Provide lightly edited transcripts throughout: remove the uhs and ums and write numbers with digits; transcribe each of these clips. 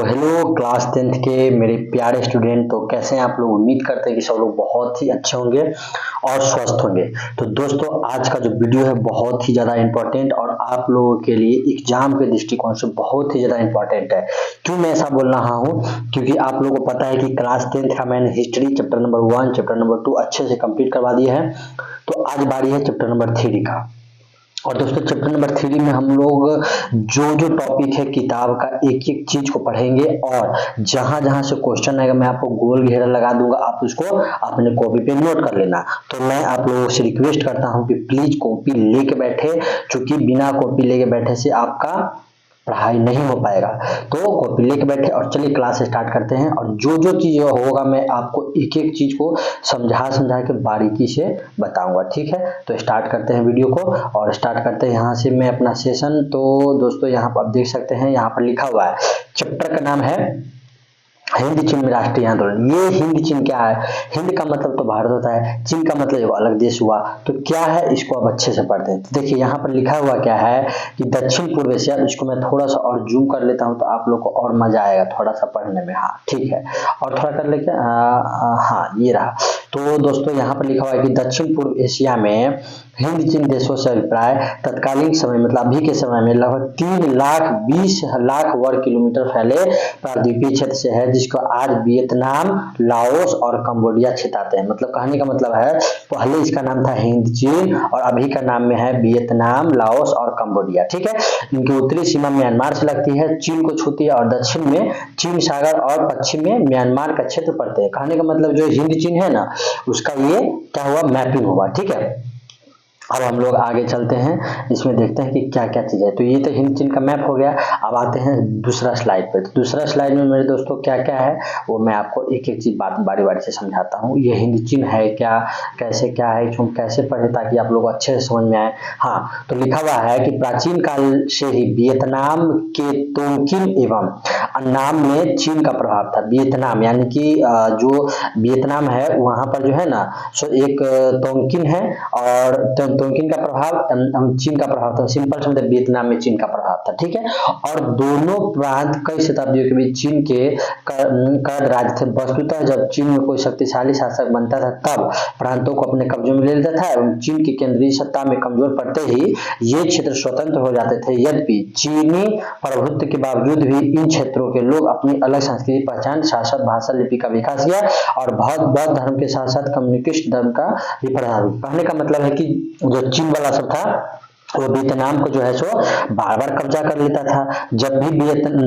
Hello class 10th के मेरे प्यारे स्टूडेंट, तो कैसे हैं आप लोग। उम्मीद करते हैं कि सब लोग बहुत ही अच्छे होंगे और स्वस्थ होंगे। तो दोस्तों, आज का जो वीडियो है बहुत ही ज़्यादा इम्पोर्टेंट और आप लोगों के लिए एग्जाम के दृष्टिकोण से बहुत ही ज़्यादा इम्पोर्टेंट है। क्यों मैं ऐसा बोल रहा हूँ, क्योंकि आप लोगों को पता है कि क्लास 10th का मैंने history chapter number 1 chapter number 2 अच्छे से कंप्लीट करवा दिया है। तो आज बारी है चैप्टर नंबर 3 का। और दोस्तों, चैप्टर नंबर 3 में हम लोग जो जो टॉपिक है किताब का एक एक चीज को पढ़ेंगे और जहां जहां से क्वेश्चन आएगा मैं आपको गोल घेरा लगा दूंगा, आप उसको अपने कॉपी पे नोट कर लेना। तो मैं आप लोगों से रिक्वेस्ट करता हूं कि प्लीज कॉपी लेके बैठे, क्योंकि बिना कॉपी लेके बैठे से आपका पढ़ाई नहीं हो पाएगा। तो कॉपी लेके बैठे और चलिए क्लास स्टार्ट करते हैं। और जो जो चीज होगा मैं आपको एक एक चीज को समझा समझा के बारीकी से बताऊंगा, ठीक है। तो स्टार्ट करते हैं वीडियो को और स्टार्ट करते हैं यहाँ से मैं अपना सेशन। तो दोस्तों, यहाँ पर आप देख सकते हैं, यहाँ पर लिखा हुआ है, चैप्टर का नाम है हिंद चीन राष्ट्रीय आंदोलन। ये हिंद चीन क्या है? हिंद का मतलब तो भारत होता है, चीन का मतलब एक अलग देश हुआ। तो क्या है, इसको अब अच्छे से पढ़ते हैं। तो देखिए यहाँ पर लिखा हुआ क्या है कि दक्षिण पूर्व एशिया। इसको मैं थोड़ा सा और जूम कर लेता हूँ तो आप लोग को और मजा आएगा थोड़ा सा पढ़ने में। हाँ ठीक है, और थोड़ा कर ले क्या, हाँ ये रहा। तो दोस्तों, यहाँ पर लिखा हुआ है कि दक्षिण पूर्व एशिया में हिंद चीन देशों से अभिप्राय तत्कालीन समय मतलब अभी के समय में लगभग 3,20,00,000 वर्ग किलोमीटर फैले प्रायद्वीपीय क्षेत्र से है, जिसको आज वियतनाम, लाओस और कंबोडिया क्षेत्राते हैं। मतलब कहने का मतलब है, पहले इसका नाम था हिंद चीन और अभी का नाम में है वियतनाम, लाओस और कंबोडिया, ठीक है। इनकी उत्तरी सीमा म्यांमार से लगती है, चीन को छूती है और दक्षिण में चीन सागर और पश्चिम में म्यांमार का क्षेत्र पड़ते हैं। कहने का मतलब जो हिंद चीन है ना, उसका ये क्या हुआ, मैपिंग हुआ, ठीक है। अब हम लोग आगे चलते हैं, इसमें देखते हैं कि क्या क्या चीज़ है। तो ये तो हिंद चीन का मैप हो गया। अब आते हैं दूसरा स्लाइड पे। तो दूसरा स्लाइड में मेरे दोस्तों क्या क्या है वो मैं आपको एक एक चीज बारी बारी से समझाता हूँ। ये हिंद चीन है क्या, कैसे क्या है, इसको कैसे पढ़े ताकि आप लोग अच्छे से समझ में आए। हाँ, तो लिखा हुआ है कि प्राचीन काल से ही वियतनाम के तोंगकिन एवं अन्नाम में चीन का प्रभाव था। वियतनाम यानी कि जो वियतनाम है वहां पर जो है ना, सो एक तोंगकिन है और तोंगकिन का प्रभाव चीन का प्रभाव था। सिंपल से मतलब वियतनाम में चीन का प्रभाव था, ठीक है। और दोनों प्रांत कई शताब्दियों के बीच चीन के कर राज थे। वस्तुतः जब चीन में कोई शक्तिशाली शासक बनता था तब प्रांतों को अपने कब्जों में ले लेता था एवं चीन की केंद्रीय सत्ता में कमजोर पड़ते ही ये क्षेत्र स्वतंत्र हो जाते थे। यद्यपि चीनी प्रभुत्व के बावजूद भी इन क्षेत्रों के लोग अपनी अलग सांस्कृतिक पहचान, शासक, भाषा, लिपि का विकास किया और बौद्ध धर्म के साथ साथ कम्युनिस्ट धर्म का भी प्रभाव। कहने का मतलब है कि जो चीन वाला सब था वो वियतनाम को जो है सो बार बार कब्जा कर लेता था। जब भी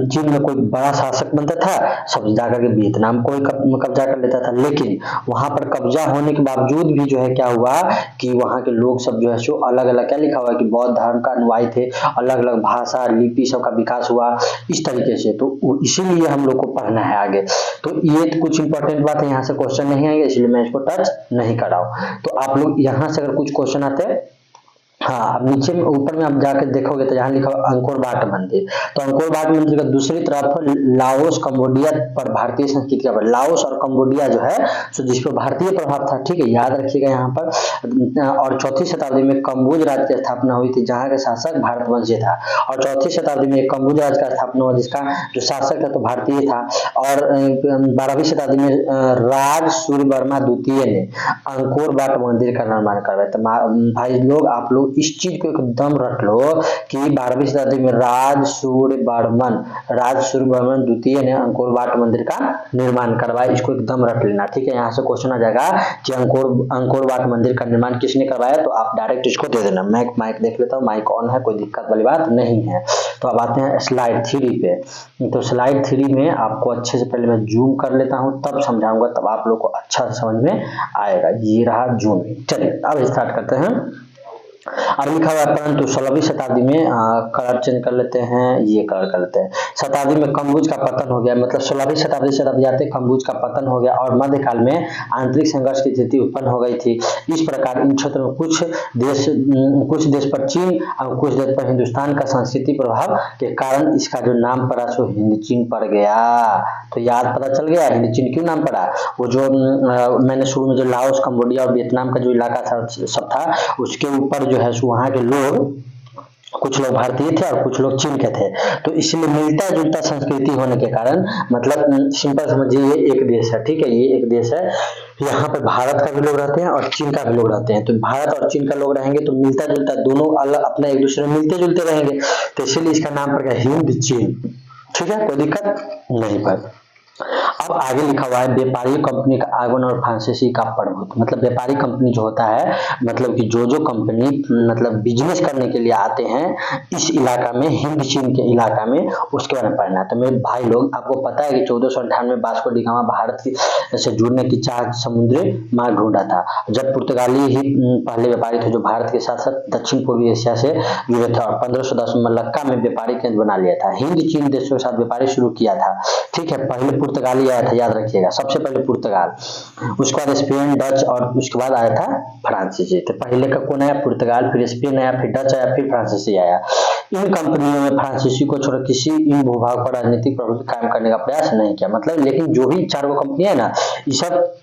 चीन में कोई बड़ा शासक बनता था सब जाकर के वियतनाम को ही कब्जा कर लेता था। लेकिन वहां पर कब्जा होने के बावजूद भी जो है क्या हुआ कि वहां के लोग सब जो है सो अलग अलग, क्या लिखा हुआ है कि बौद्ध धर्म का अनुयायी थे, अलग अलग भाषा, लिपि सब का विकास हुआ इस तरीके से। तो इसीलिए हम लोग को पढ़ना है आगे। तो ये कुछ इंपॉर्टेंट बात है, यहाँ से क्वेश्चन नहीं आएंगे इसलिए मैं इसको टच नहीं कर रहा हूँ। तो आप लोग यहाँ से अगर कुछ क्वेश्चन आते हैं, हाँ, अब नीचे में ऊपर में आप जाकर देखोगे तो यहाँ लिखा हुआ अंकोर वाट मंदिर। तो अंकोर वाट मंदिर का दूसरी तरफ लाओस, कंबोडिया पर भारतीय संस्कृति का, लाओस और कंबोडिया जो है सो जिस पर भारतीय प्रभाव था, ठीक है, याद रखिएगा यहाँ पर। और चौथी शताब्दी में कम्बोज राज्य की स्थापना हुई थी जहाँ का शासक भारतवंशी था। और चौथी शताब्दी में कम्बोज राज्य का स्थापना हुआ जिसका जो शासक था तो भारतीय था। और 12वीं शताब्दी में राज सूर्यवर्मा द्वितीय ने अंकोर वाट मंदिर का निर्माण करवाया। तो भाई लोग, आप लोग इस चीज को एकदम रट लो कि 12वीं शताब्दी में राज सूर्यवर्मन द्वितीय ने अंकोर वाट मंदिर का निर्माण करवाया। इसको एकदम रट लेना, ठीक है। यहाँ से क्वेश्चन आ जाएगा कि अंकोर वाट मंदिर का निर्माण किसने करवाया, तो आप डायरेक्ट इसको दे देना। मैं माइक देख लेता हूँ, माइक ऑन है, कोई दिक्कत वाली बात नहीं है। तो अब आते हैं स्लाइड 3 पे। तो स्लाइड 3 में आपको अच्छे से पहले मैं जूम कर लेता हूँ, तब समझाऊंगा, तब आप लोग को अच्छा समझ में आएगा। ये रहा जूमिंग। चलिए अब स्टार्ट करते हैं। अब लिखा हुआ है परंतु 16वीं शताब्दी में कलर चेंज कर लेते हैं, ये कलर कर लेते हैं। शताब्दी में कम्बोज का पतन हो गया, मतलब 16वीं शताब्दी से अब जाते कम्बोज का पतन हो गया और मध्यकाल में आंतरिक संघर्ष की स्थिति उत्पन्न हो गई थी। इस प्रकार इन क्षेत्रों में कुछ देश पर चीन और कुछ देश पर हिंदुस्तान का सांस्कृतिक प्रभाव के कारण इसका जो नाम पड़ा सो हिंद चीन पड़ गया। तो याद पता चल गया हिंद चीन क्यों नाम पड़ा। वो जो मैंने शुरू में जो लाओस, कंबोडिया और वियतनाम का जो इलाका था सब था, उसके ऊपर जो है वहाँ के लोग कुछ लोग भारतीय थे और कुछ लोग चीन के थे, तो इसलिए मिलता जुलता संस्कृति होने के कारण मतलब सिंपल समझिए ये एक देश है, ठीक है, ये एक देश है, यहाँ पे भारत का भी लोग रहते हैं और चीन का भी लोग रहते हैं, तो भारत और चीन का लोग रहेंगे तो मिलता जुलता दोनों अलग अपना एक दूसरे में मिलते जुलते रहेंगे, तो इसीलिए इसका नाम पड़ गया हिंद चीन, ठीक है, कोई दिक्कत नहीं पर। अब आगे लिखा हुआ है व्यापारी कंपनी का आगमन और फ्रांसीसी का प्रभुत्व, मतलब व्यापारी कंपनी जो होता है मतलब कि जो कंपनी मतलब बिजनेस करने के लिए आते हैं इस इलाका में, हिंद चीन के इलाका में, उसके बारे में पढ़ना है। तो मेरे भाई लोग आपको पता है कि 1498 में वास्को डी गामा भारत से जुड़ने की चाह समुद्री मार्ग ढूंढा था, जब पुर्तगाली ही पहले व्यापारी थे जो भारत के साथ साथ दक्षिण पूर्वी एशिया से जुड़े थे, और 1510 में मलक्का में व्यापारी केंद्र बना लिया था। हिंद चीन देशों के साथ व्यापारी शुरू किया था, ठीक है, पहले पुर्तगाली आया था, याद रखिएगा, सबसे पहले पुर्तगाल, उसके बाद स्पेन, डच और उसके बाद आया था फ्रांसीसी। तो पहले का कौन आया? पुर्तगाल, फिर स्पेन आया, फिर डच आया, फिर फ्रांसीसी आया। इन कंपनियों में फ्रांसीसी को छोड़ किसी इन भूभाग पर राजनीतिक प्रभुत्व कायम करने का प्रयास नहीं किया, मतलब लेकिन जो भी 4 कंपनियां है ना, ये सब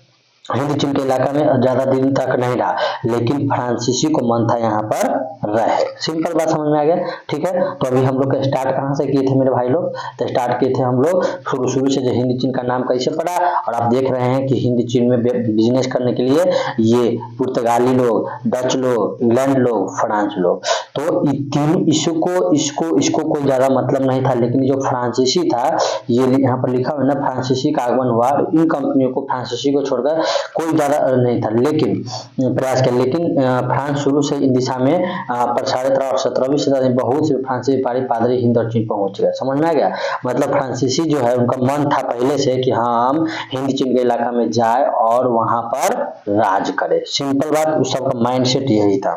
हिंद चीन के इलाका में ज्यादा दिन तक नहीं रहा, लेकिन फ्रांसीसी को मन था यहाँ पर रहे। सिंपल बात समझ में आ गया, ठीक है। तो अभी हम लोग स्टार्ट कहाँ से किए थे मेरे भाई लोग? तो स्टार्ट किए थे हम लोग शुरू से जो हिंद चीन का नाम कैसे पड़ा, और आप देख रहे हैं कि हिंद चीन में बिजनेस करने के लिए ये पुर्तगाली लोग, डच लोग, इंग्लैंड लोग, फ्रांस लोग, तो तीनों इसको कोई ज्यादा मतलब नहीं था, लेकिन जो फ्रांसीसी था, ये यहाँ पर लिखा हुआ है ना, फ्रांसीसी का आगमन हुआ, इन कंपनियों को फ्रांसीसी को छोड़कर कोई ज्यादा नहीं था, लेकिन प्रयास किया, लेकिन फ्रांस शुरू से इन दिशा में प्रसारित रहा और 17वीं शताब्दी में बहुत से फ्रांसीसी व्यापारी पादरी हिंद और चीन पहुंच गए। समझ में आ गया? मतलब फ्रांसीसी जो है उनका मन था पहले से कि हम हिंद चीन के इलाका में जाए और वहां पर राज करे। सिंपल बात, उस सबका माइंडसेट यही था।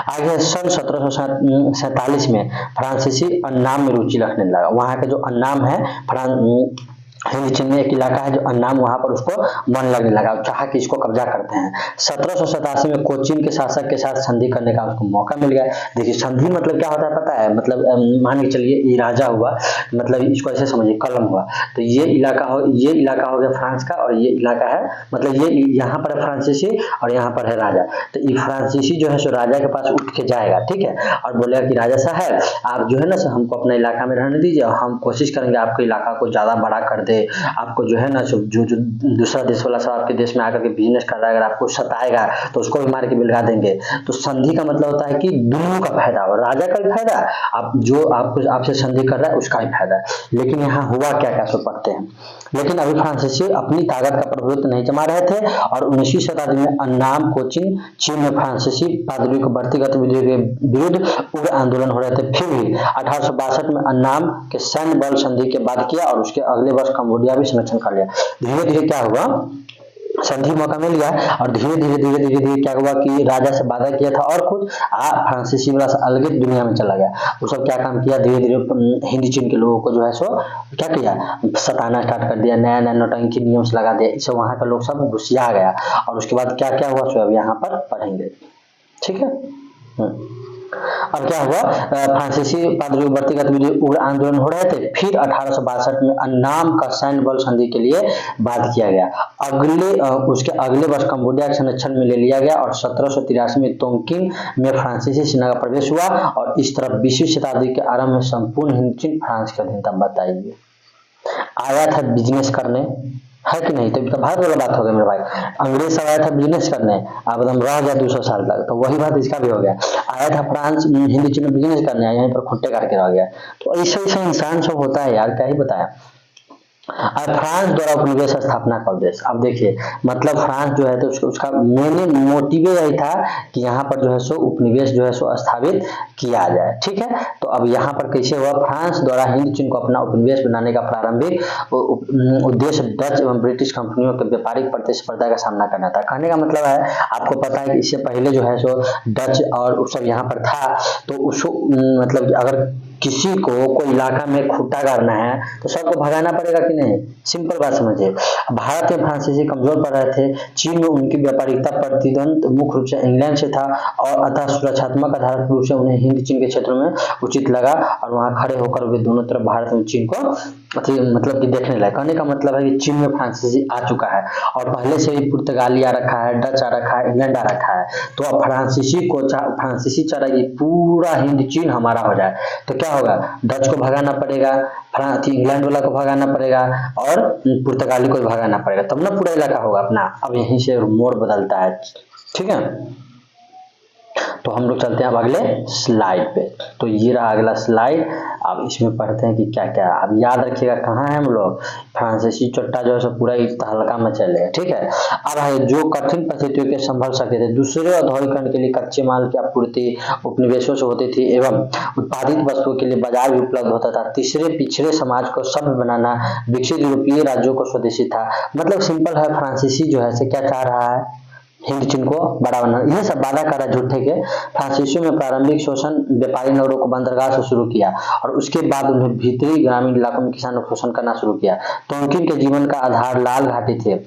आगे सन 1747 में फ्रांसीसी अन्नाम में रुचि रखने लगा। वहां का जो अन्नाम है हिंद चीन में एक इलाका है जो अन्नाम, वहां पर उसको मन लगने लगा, चाहा कि इसको कब्जा करते हैं। 1787 में कोचीन के शासक के साथ संधि करने का उसको मौका मिल गया। देखिए संधि मतलब क्या होता है पता है? मतलब मान के चलिए ये राजा हुआ, मतलब इसको ऐसे समझिए कलम हुआ, तो ये इलाका हो गया फ्रांस का, और ये इलाका है मतलब ये यहाँ पर है फ्रांसीसी और यहाँ पर है राजा। तो ये फ्रांसीसी जो है सो राजा के पास उठ के जाएगा, ठीक है, और बोलेगा कि राजा साहब आप जो है ना सो हमको अपने इलाका में रहने दीजिए, और हम कोशिश करेंगे आपके इलाका को ज्यादा बड़ा कर दे, आपको जो है ना जो दूसरा देश वाला सब आपके देश में आकर के बिजनेस कर रहा है, अगर आपको सताएगा तो उसको भी मार के बिलगा देंगे। तो संधि का मतलब होता है कि दोनों का फायदा हो, राजा का भी फायदा, आप जो आपसे संधि कर रहा है उसका भी फायदा। लेकिन यहाँ हुआ क्या सो पढ़ते हैं। लेकिन अभी फ्रांसीसी अपनी ताकत का प्रभुत्व नहीं जमा रहे थे, और 19वीं शताब्दी में अन्नाम कोचीन चीन में फ्रांसीसी पादरियों को बढ़ती गतिविधियों के विरुद्ध उग्र आंदोलन हो रहे थे। फिर भी 1862 में अन्नाम के सैन्य बल संधि के बाद किया, और उसके अगले वर्ष कंबोडिया भी संरक्षण कर लिया। धीरे धीरे क्या हुआ, संधि मौका मिल गया, और धीरे धीरे क्या हुआ कि राजा से वादा किया था और खुद फ्रांसीसी वाला से अलग दुनिया में चला गया। वो सब क्या काम किया, धीरे धीरे हिंदी चीन के लोगों को जो है सो क्या किया, सताना स्टार्ट कर दिया, नया नया नौटंकी नियम से लगा दिया, इससे वहां का लोग सब घुसिया गया। और उसके बाद क्या क्या हुआ सो अब यहाँ पर पढ़ेंगे, ठीक है। अब क्या हुआ, फ्रांसीसी पादरियों बढ़ती गतिविधि उग्र आंदोलन हो रहे थे। फिर 1862 में अन्नाम का सैन्य बल संधि के लिए बाध्य किया गया। उसके अगले वर्ष कंबोडिया के संरक्षण में ले लिया गया, और 1783 में तोंगकिंग में फ्रांसीसी सेना का प्रवेश हुआ, और इस तरह 20वीं शताब्दी के आरंभ में संपूर्ण हिंद चीन फ्रांस के अधीन था। बताइए, आया था बिजनेस करने, है कि नहीं? तो भारत वाला बात हो गया मेरे भाई। अंग्रेज सब आया था बिजनेस करने, अब एकदम रह गया 200 साल तक, तो वही बात इसका भी हो गया। आया था फ्रांस हिंदी चीन में बिजनेस करने, यहीं पर खुट्टे काट के रह गया। तो ऐसा इंसान सब होता है यार, क्या ही बताया। फ्रांस द्वारा उपनिवेश स्थापना का उद्देश्य, अब देखिए मतलब फ्रांस जो है तो उसका मेन मोटिव यही था कि यहाँ पर जो है सो उपनिवेश जो है सो स्थापित किया जाए, ठीक है। तो अब यहाँ पर कैसे हुआ, फ्रांस द्वारा हिंद चीन को अपना उपनिवेश बनाने का प्रारंभिक उद्देश्य डच एवं ब्रिटिश कंपनियों के व्यापारिक प्रतिस्पर्धा का सामना करना था। कहने का मतलब है, आपको पता है कि इससे पहले जो है सो डच और सब यहाँ पर था, तो उसको मतलब अगर किसी को कोई इलाका में खुट्टा गाड़ना है तो सबको भगाना पड़ेगा कि नहीं? सिंपल बात समझिए। भारत में फ्रांसीसी कमजोर पड़ रहे थे, चीन में उनकी व्यापारिकता प्रतिद्वंद मुख्य रूप से इंग्लैंड से था, और अतः सुरक्षात्मक आधारित रूप से उन्हें हिंद चीन के क्षेत्रों में उचित लगा, और वहां खड़े होकर वे दोनों तरफ भारत और चीन को मतलब कि देखने लायक। कहने का मतलब है कि चीन में फ्रांसीसी आ चुका है और पहले से ही पुर्तगाली आ रखा है, डच आ रखा है, इंग्लैंड आ रखा है। तो अब फ्रांसीसी चाहेगी पूरा हिंद चीन हमारा हो जाए, तो क्या होगा, डच को भगाना पड़ेगा, इंग्लैंड वाला को भगाना पड़ेगा और पुर्तगाली को भगाना पड़ेगा, तब ना पूरा इलाका होगा अपना। अब यहीं से मोड़ बदलता है, ठीक है। तो हम लोग चलते हैं अब अगले स्लाइड पे। तो ये रहा अगला स्लाइड। अब इसमें पढ़ते हैं कि क्या क्या। अब याद रखिएगा कहाँ है हम लोग, फ्रांसीसी चट्टा जो है सब पूरा तहलका मचले है, ठीक है। अब है जो कठिन परिस्थितियों के संभल सके थे, दूसरे औद्योगिकरण के लिए कच्चे माल की आपूर्ति उपनिवेशों से होती थी एवं उत्पादित वस्तुओं के लिए बाजार भी उपलब्ध होता था। तीसरे पिछड़े समाज को सभ्य बनाना विकसित यूरोपीय राज्यों को स्वदेशी था। मतलब सिंपल है, फ्रांसीसी जो है से क्या चाह रहा है, हिंद चीन को बड़ा बना, यह सब वादा कर रहा झूठे के। फ्रांसीसियों में प्रारंभिक शोषण व्यापारी नगरों को बंदरगाह से शुरू किया और उसके बाद उन्हें भीतरी ग्रामीण इलाकों में किसानों को शोषण करना शुरू किया। तोंकिन के जीवन का आधार लाल घाटी थे,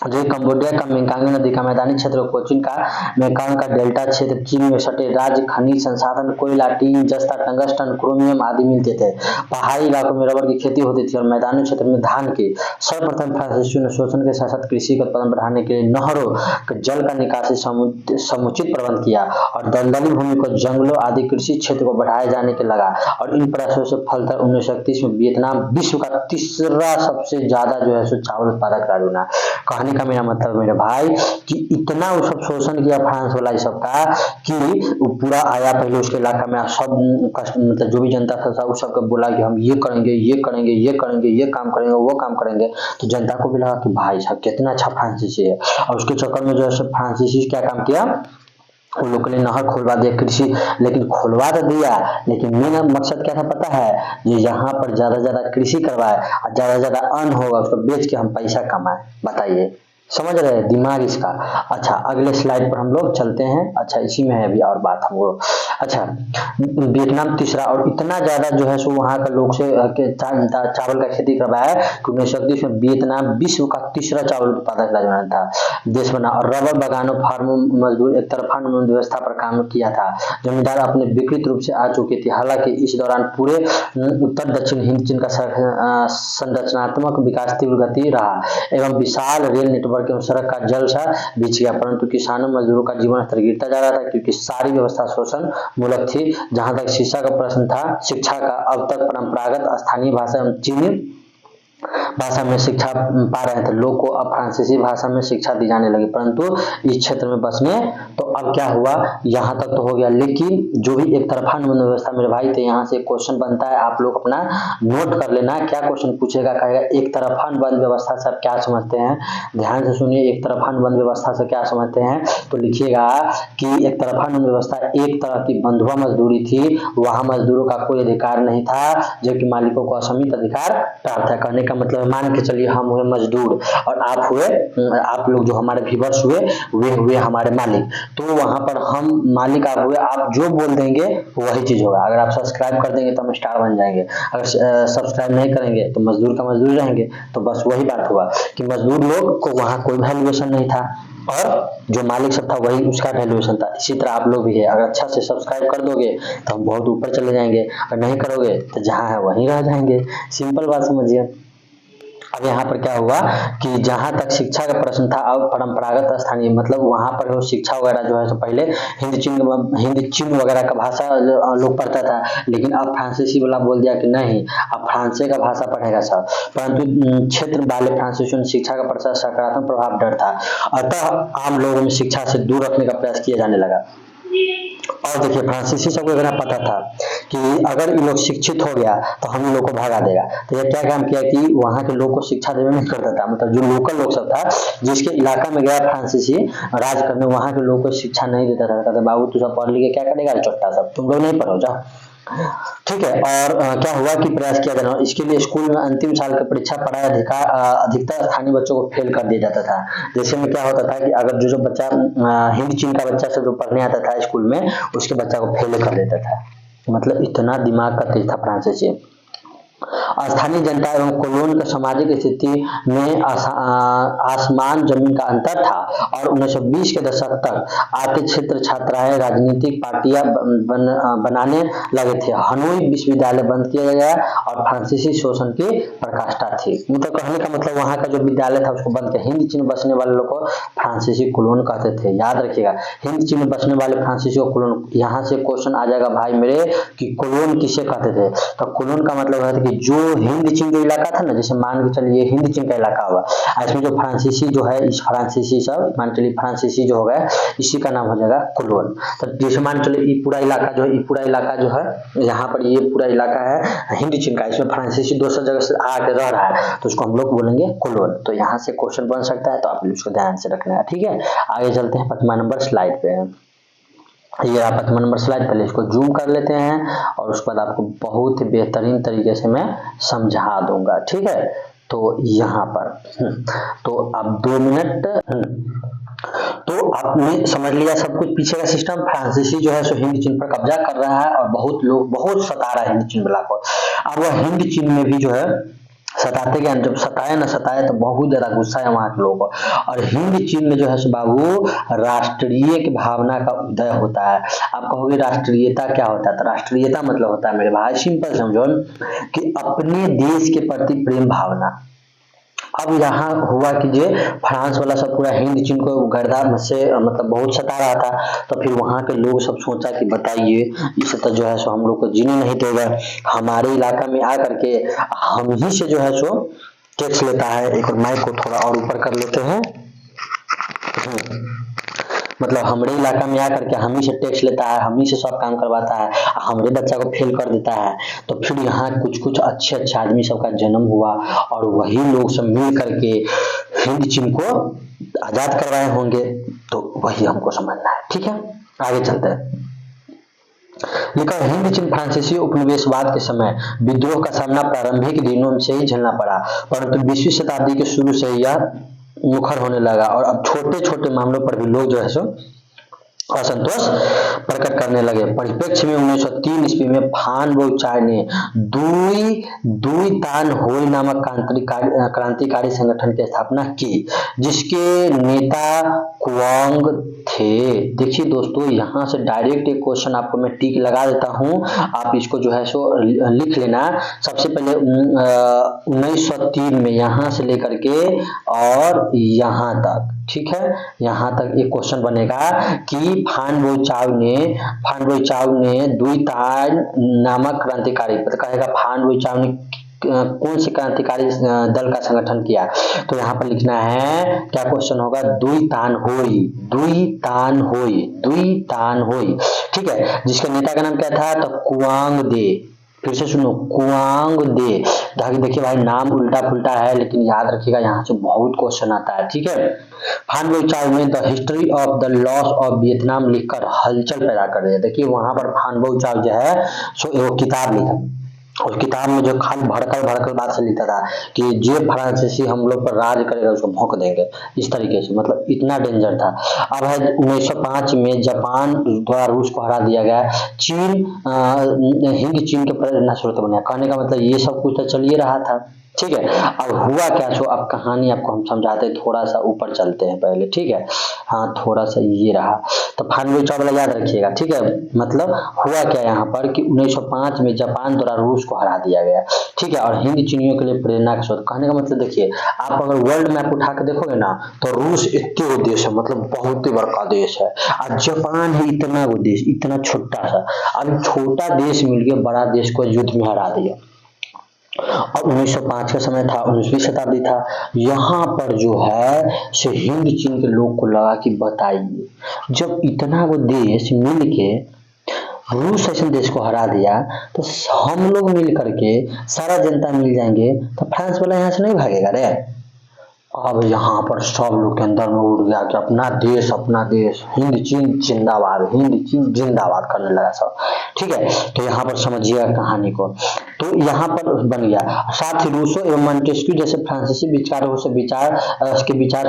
जो कंबोडिया का मेकांग नदी का मैदानी क्षेत्र, कोचिन का मेकांग का डेल्टा क्षेत्र, चीन में सटे राज्य, खनिज संसाधन, कोयला, टीन, जस्ता, टंगस्टन, क्रोमियम आदि मिलते थे। पहाड़ी इलाकों में रबर की खेती होती थी और मैदानी क्षेत्र में धान की। सर्वप्रथम फ्रांसीसियों ने शोषण के साथ साथ कृषि का उत्पादन बढ़ाने के लिए नहरों जल का निकासी समुचित प्रबंध किया और दलदली भूमि को जंगलों आदि कृषि क्षेत्र को बढ़ाए जाने के लगा। और इन प्रयासों से फलतः 1931 में वियतनाम विश्व का तीसरा सबसे ज्यादा जो है सो चावल उत्पादक राज्य बना। कहने का मेरा मतलब मेरे भाई कि इतना वो सब शोषण किया फ्रांस वाला इस सब का कि वो पूरा आया पहले उसके इलाका में, सब मतलब जो भी जनता था उस सबको बोला कि हम ये करेंगे, ये करेंगे, ये करेंगे, ये काम करेंगे, वो काम करेंगे। तो जनता को भी लगा कि भाई साहब कितना अच्छा फ्रांसीसी है। और उसके चक्कर में जो है फ्रांसीसी क्या काम किया, उन लोगों ने नहर खोलवा दिया कृषि, लेकिन खोलवा तो दिया, लेकिन मेन मकसद क्या था पता है, ये यहाँ पर ज्यादा ज्यादा कृषि करवाए और ज्यादा ज्यादा अन्न होगा उसको बेच के हम पैसा कमाए। बताइए, समझ रहे हैं दिमाग इसका। अच्छा अगले स्लाइड पर हम लोग चलते हैं। अच्छा इसी में है अभी और बात हम लोग। अच्छा वियतनाम तीसरा, और इतना ज्यादा जो है सो वहाँ का लोग से चावल का खेती करवाया कि 1931 में वियतनाम विश्व का तीसरा चावल उत्पादक राज्य बना था, देश बना। और रबर बागानों, फार्मों, मजदूर एक तरफा व्यवस्था पर काम किया था। जमींदार अपने विकृत रूप से आ चुकी थी। हालांकि इस दौरान पूरे उत्तर दक्षिण हिंद चीन का संरचनात्मक विकास तीव्र गति रहा एवं विशाल रेल नेटवर्क एवं सड़क का जल सा बिछ गया, परंतु किसानों मजदूरों का जीवन स्तर गिरता जा रहा था क्योंकि सारी व्यवस्था शोषण मूलक थी। जहां तक शिक्षा का प्रश्न था, शिक्षा का अब तक परंपरागत स्थानीय भाषा एवं चीनी भाषा में शिक्षा पा रहे थे लोग को, अब फ्रांसीसी भाषा में शिक्षा दी जाने लगी, परंतु इस क्षेत्र में बसने। तो अब क्या हुआ, यहाँ तक तो हो गया, लेकिन जो भी एक तरफा व्यवस्था मेरे भाई, तो यहाँ से क्वेश्चन बनता है, आप लोग अपना नोट कर लेना। क्या क्वेश्चन पूछेगा, कहेगा एक तरफा बंद व्यवस्था से आप क्या समझते हैं। ध्यान से सुनिए, एक तरफा बंद व्यवस्था से क्या समझते हैं, तो लिखिएगा कि एक तरफा व्यवस्था एक तरह की बंधुआ मजदूरी थी, वहां मजदूरों का कोई अधिकार नहीं था, जबकि मालिकों को असीमित अधिकार प्राप्त है। कहने का मतलब मान के चलिए हम हुए मजदूर और आप लोग जो हमारे व्यूअर्स हुए वे हुए हमारे मालिक, तो वहां पर हम मालिक आप हुए, आप जो बोल देंगे वही चीज होगा। अगर आप सब्सक्राइब कर देंगे तो हम स्टार बन जाएंगे, अगर सब्सक्राइब नहीं करेंगे तो मजदूर का मजदूर रहेंगे। तो बस वही बात हुआ कि मजदूर लोग को वहां कोई वैल्यूएशन नहीं था और जो मालिक सब था वही उसका वैल्यूएशन था। इसी तरह आप लोग भी है, अगर अच्छा से सब्सक्राइब कर दोगे तो हम बहुत ऊपर चले जाएंगे, और नहीं करोगे तो जहां है वहीं रह जाएंगे। सिंपल बात समझिए। अब यहाँ पर क्या हुआ कि जहां तक शिक्षा का प्रश्न था, अब परंपरागत स्थानीय, मतलब वहां पर वो शिक्षा वगैरह जो है तो पहले हिंद चीन वगैरह का भाषा लोग पढ़ता था, लेकिन अब फ्रांसीसी वाला बोल दिया कि नहीं, अब फ्रांसे का भाषा पढ़ेगा सब। परंतु क्षेत्र वाले फ्रांसीसियों ने शिक्षा का प्रसार सकारात्मक प्रभाव डर था, अतः आम लोगों में शिक्षा से दूर रखने का प्रयास किया जाने लगा। और देखिए फ्रांसीसी सबको इतना पता था कि अगर ये लोग शिक्षित हो गया तो हम लोग को भगा देगा, तो ये क्या काम किया कि वहां के लोग को शिक्षा देने नहीं करता था, मतलब जो लोकल लोग सब था जिसके इलाका में गया फ्रांसीसी राज करने, वहां के लोग को शिक्षा नहीं देता था। कहते बाबू तू सब पढ़ लिखे क्या करेगा, चोट्टा सब तुम लोग नहीं पढ़ो जाओ, ठीक है। और क्या हुआ कि प्रयास किया जाना, इसके लिए स्कूल में अंतिम साल की परीक्षा पढ़ाई अधिकतर स्थानीय बच्चों को फेल कर दिया जाता था। जैसे में क्या होता था कि अगर जो बच्चा हिंद चीन का बच्चा से जो पढ़ने आता था स्कूल में, उसके बच्चा को फेल कर देता था। मतलब इतना दिमाग का तेज था फ्रांसीसी। स्थानीय जनता एवं कोलोन के सामाजिक स्थिति में आसमान जमीन का अंतर था और 1920 के दशक तक आते क्षेत्र छात्राएं राजनीतिक पार्टियां बनाने लगे थे। हनोई विश्वविद्यालय बंद किया गया और फ्रांसीसी शोषण की पराकाष्ठा थी। मतलब कहने का मतलब वहां का जो विद्यालय था उसको बंद किया। हिंदी चिन्ह बसने वाले लोग को फ्रांसीसी कोलोन कहते थे, याद रखिएगा। हिंदी चिन्ह बसने वाले फ्रांसीसी को कोलोन। यहाँ से क्वेश्चन आ जाएगा भाई मेरे कि कोलोन किसे कहते थे। तो कोलोन का मतलब है कि जो हिंदी चिन्ह जो इलाका था ना, जैसे मान के चलिए हिंदी चिन्ह का इलाका हुआ, इसमें जो फ्रांसीसी जो है, इस फ्रांसीसी सब मान चलिए फ्रांसीसी जो हो गया इसी का नाम हो जाएगा कोलोन। तो जैसे मान चलिए ये पूरा इलाका जो है, ये पूरा इलाका जो है यहाँ पर ये पूरा इलाका है हिंदी चिन्ह का, इसमें फ्रांसीसी दूसरा जगह से आके रह रहा है तो उसको हम लोग बोलेंगे कोलोन। तो यहाँ से क्वेश्चन बन सकता है, तो आप उसको ध्यान से रखना है। ठीक है, आगे चलते हैं 5वां नंबर स्लाइड पे। ये आप 5वां नंबर स्लाइड, पहले इसको जूम कर लेते हैं और उसके बाद आपको बहुत ही बेहतरीन तरीके से मैं समझा दूंगा। ठीक है, तो यहाँ पर तो अब 2 मिनट तो आपने समझ लिया सब कुछ। पीछे का सिस्टम फ्रांसीसी जो है सो हिंदी चिन्ह पर कब्जा कर रहा है और बहुत लोग बहुत सता रहा है हिंदी चिन्ह वाला को। अब वह हिंदी चिन्ह में भी जो है सताते क्या, जब सताए तो बहुत ज्यादा गुस्सा है वहां के लोगों को। और हिंदी चिन्ह में जो है बाबू राष्ट्रीय की भावना का उदय होता है। आप कहोगे राष्ट्रीयता क्या होता है, तो राष्ट्रीयता मतलब होता है मेरे भाई सिंपल समझो कि अपने देश के प्रति प्रेम भावना। अब यहाँ हुआ कि जे फ्रांस वाला सब पूरा हिंद चिन्ह को गर्दा से मतलब बहुत सता रहा था, तो फिर वहां के लोग सब सोचा कि बताइए इसे तो जो है सो हम लोग को जीने नहीं देगा, हमारे इलाका में आ करके हम ही से जो है सो टैक्स लेता है। एक माइक को थोड़ा और ऊपर कर लेते हैं, मतलब हमारे इलाका में आकर के हम ही से टैक्स लेता है, हम ही से सब काम करवाता है, हमारे बच्चा को फेल कर देता है। तो फिर यहाँ कुछ अच्छे आदमी सबका जन्म हुआ और वही लोग सब मिल करके हिंदी चिन्ह को आजाद करवाए होंगे, तो वही हमको समझना है। ठीक है, आगे चलते हैं। लिखा हिंदी चिन्ह फ्रांसीसी उपनिवेशवाद के समय विद्रोह का सामना प्रारंभिक दिनों से ही झेलना पड़ा, परंतु 20वीं शताब्दी के शुरू से यह मुखर होने लगा और अब छोटे छोटे मामलों पर भी लोग जो है सो असंतोष प्रकट करने लगे। परिप्रेक्ष्य में 1903 ईस्वी में फान बोचाई ने दुई तान होई नामक क्रांतिकारी संगठन की स्थापना की, जिसके नेता कुआंग थे। देखिए दोस्तों, यहाँ से डायरेक्ट एक क्वेश्चन आपको मैं टिक लगा देता हूँ, आप इसको जो है सो लिख लेना। सबसे पहले 1903 में यहाँ से लेकर के और यहाँ तक, ठीक है, यहाँ तक एक क्वेश्चन बनेगा कि फान बोचाई ने दुई तान नामक क्रांतिकारी, कहेगा फान बोचाई ने कौन से क्रांतिकारी दल का संगठन किया, तो यहाँ पर लिखना है क्या क्वेश्चन होगा, दुई तान होई। ठीक है, जिसके नेता का नाम क्या था, तो कुआंग दे। फिर से सुनो, कुआंग दे। देखिए भाई नाम उल्टा पुल्टा है, लेकिन याद रखिएगा यहाँ से बहुत क्वेश्चन आता है। ठीक है, फान बोचाई में the history of the loss of Vietnam लिखकर हलचल पैदा कर दिया। देखिए वहां पर फान बोचाई जो है सो एक किताब लिखा, उस किताब में जो खाली भड़कल बात से लिखता था कि जे फ्रांसीसी हम लोग पर राज करेगा उसको भोंक देंगे, इस तरीके से, मतलब इतना डेंजर था। अब है 1905 में जापान द्वारा रूस को हरा दिया गया, चीन हिंद चीन के प्रेरणा स्रोत बना। कहने का मतलब ये सब कुछ तो चल ही रहा था। ठीक है, अब हुआ क्या, सो अब कहानी आपको हम समझाते हैं, थोड़ा सा ऊपर चलते हैं पहले। ठीक है, हाँ थोड़ा सा ये रहा, तो फान बोचाई वाला याद रखिएगा। ठीक है, मतलब हुआ क्या यहाँ पर कि 1905 में जापान द्वारा रूस को हरा दिया गया। ठीक है, और हिंद चीनियों के लिए प्रेरणा का स्रोत। कहने का मतलब देखिए, आप अगर वर्ल्ड मैप उठा के देखोगे ना, तो रूस इतने देश है, मतलब बहुत ही बड़का देश है, और जापान है इतना वो देश, इतना छोटा सा। अब छोटा देश मिलकर बड़ा देश को युद्ध में हरा दिया। अब 1905 का समय था, 19वीं शताब्दी था। यहाँ पर जो है सो हिंद चीन के लोग को लगा कि बताइए, जब इतना वो देश मिल के रूस ऐसे देश को हरा दिया, तो हम लोग मिल करके सारा जनता मिल जाएंगे, तो फ्रांस वाला यहाँ से नहीं भागेगा रे। अब यहाँ पर सब लोग के अंदर में उड़ गया कि अपना देश हिंद चीन जिंदाबाद करने लगा सब। ठीक है, तो यहाँ पर समझिएगा कहानी को, तो यहाँ पर बन गया। साथ ही रूसो एवं मॉन्टेस्क्यू जैसे फ्रांसीसी विचार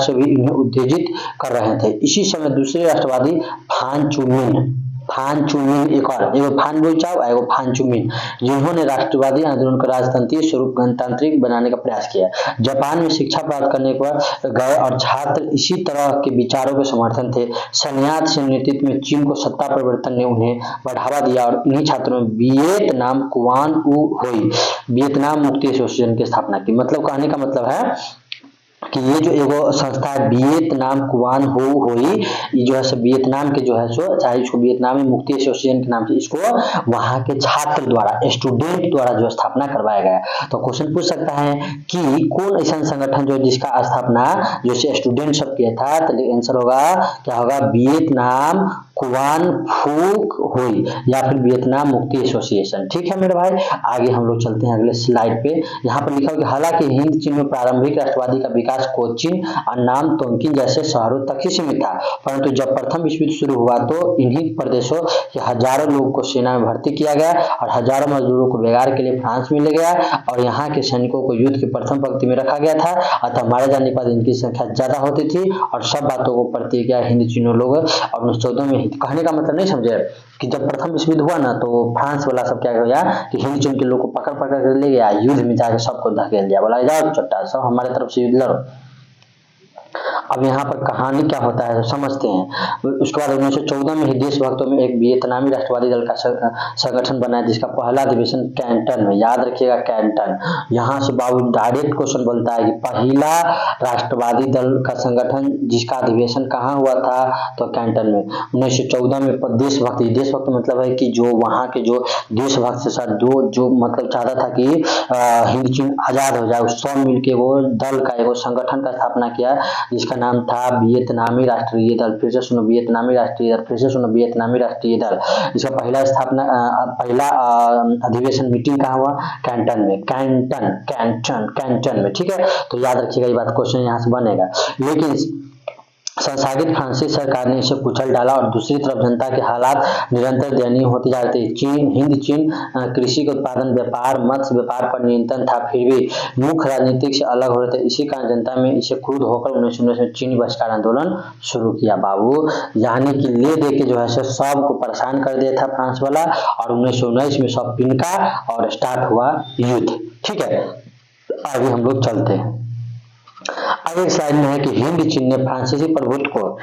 से भी इन्हें उत्तेजित कर रहे थे। इसी समय दूसरे राष्ट्रवादी फान चुमिन फान चुमिन, एक और एगो फान बोईचाओ एगो फान चुमिन, जिन्होंने राष्ट्रवादी आंदोलन को राजतंत्रीय स्वरूप गणतांत्रिक बनाने का प्रयास किया। जापान में शिक्षा प्राप्त करने पर गए और छात्र इसी तरह के विचारों के समर्थन थे। सन्यात से नेतृत्व में चीन को सत्ता परिवर्तन ने उन्हें बढ़ावा दिया और इन्हीं छात्रों में वियतनाम कुआन ऊ हुई वियतनाम मुक्ति एसोसिएशन की स्थापना की। मतलब कहने का मतलब है कि ये जो एगो संस्था है वियतनाम कुआन हो हुई, ये जो है सो वियतनाम के जो है सो चाहे इसको वियतनामी मुक्ति एसोसिएशन के नाम से इसको वहां के छात्र द्वारा स्टूडेंट द्वारा जो स्थापना करवाया गया। तो क्वेश्चन पूछ सकता है कि कौन ऐसा संगठन जो जिसका स्थापना जो स्टूडेंट सब किया था, तो आंसर होगा क्या होगा वियतनाम कुआन फूक हुई या फिर वियतनाम मुक्ति एसोसिएशन। ठीक है मेरे भाई, आगे हम लोग चलते हैं अगले स्लाइड पे। यहाँ पर लिखा है कि हालांकि हिंद चीन में प्रारंभिक राष्ट्रवादी का विकास कोचीन और नाम तोंकिन जैसे शहरों तक ही सीमित था, परंतु जब प्रथम विश्व युद्ध शुरू हुआ तो इन्हीं प्रदेशों के हजारों लोगों को सेना में भर्ती किया गया और हजारों मजदूरों को बेगार के लिए फ्रांस में ले गया और यहाँ के सैनिकों को युद्ध की प्रथम पंक्ति में रखा गया था। अतः मारे जाने के बाद इनकी संख्या ज्यादा होती थी और सब बातों को प्रतिक्रिया हिंद चीनों लोग और 1914 में। कहने का मतलब नहीं समझे कि जब प्रथम विश्व युद्ध हुआ ना तो फ्रांस वाला सब क्या किया कि हिंद चीन के लोग को पकड़ पकड़ कर ले गया, युद्ध में जाकर सबको धकेल दिया, बोला जाओ चट्टा सब हमारे तरफ से युद्ध लड़ो। अब यहाँ पर कहानी क्या होता है समझते हैं। उसके बाद 1914 में ही देशभक्तों में एक वियतनामी राष्ट्रवादी दल का संगठन बना जिसका पहला अधिवेशन कैंटन में, याद रखिएगा कैंटन। यहाँ से बाबू डायरेक्ट क्वेश्चन बोलता है कि पहला राष्ट्रवादी दल का संगठन जिसका अधिवेशन कहाँ हुआ था, तो कैंटन में 1914 में। देशभक्त मतलब है कि जो वहाँ के जो देशभक्त से साथ जो मतलब चाहता था कि हिंद चीन आजाद हो जाए, उस सब मिलके वो दल का एगो संगठन का स्थापना किया जिसका नाम था वियतनामी राष्ट्रीय दल। फिर से सुनो वियतनामी राष्ट्रीय दल, फिर से सुनो वियतनामी राष्ट्रीय दल। इसका पहला अधिवेशन मीटिंग कहाँ हुआ, कैंटन में, कैंटन में। ठीक है, तो याद रखिएगा ये बात, क्वेश्चन यहाँ से बनेगा। लेकिन संस्थापित फ्रांसीसी सरकार ने इसे कुचल डाला और दूसरी तरफ जनता के हालात निरंतर दयनीय होते जा रहे थे। हिंद चीन कृषि के उत्पादन, व्यापार, मत्स्य व्यापार पर नियंत्रण था, फिर भी मुख्य राजनीतिक से अलग हो रहे थे। इसी कारण जनता में इसे क्रुद्ध होकर 1919 में चीनी बहिष्कार आंदोलन शुरू किया बाबू, यानी कि ले दे के जो है सबको परेशान कर दिया था फ्रांस वाला और 1919 में सब पिनका और स्टार्ट हुआ युद्ध। ठीक है, आगे हम लोग चलते हैं। अगले स्लाइड में है कि हिंद चीन ने फ्रांसीसी प्रभुत्व को,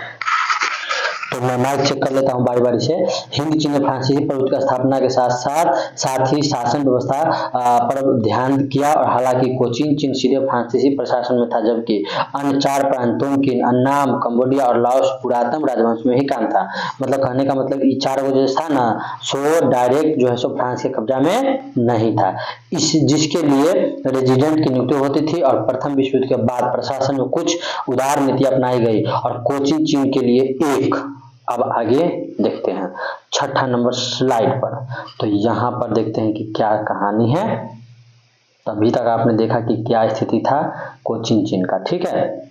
तो मैं माइक चेक कर लेता हूं बारी बारी से। हिंद चीन ने फ्रांसीसी प्रभुत्व की स्थापना के साथ ही शासन व्यवस्था पर ध्यान किया और हालांकि कोचीन चीन सीधे फ्रांसीसी प्रशासन में था, जबकि अन्य 4 प्रांतों की अन्नाम, कंबोडिया और लाओस पुरातन राजवंश में ही काम था। मतलब कहने का मतलब ये 4 जो था ना सो डायरेक्ट जो है सो फ्रांस के कब्जा में नहीं था, इस जिसके लिए रेजिडेंट की नियुक्ति होती थी और प्रथम विश्व युद्ध के बाद प्रशासन में कुछ उदार नीति अपनाई गई और कोचीन चीन के लिए एक। अब आगे देखते हैं 6ठा नंबर स्लाइड पर, तो यहाँ पर देखते हैं कि क्या कहानी है। अभी तक आपने देखा कि क्या स्थिति था कोचीन चीन का। ठीक है,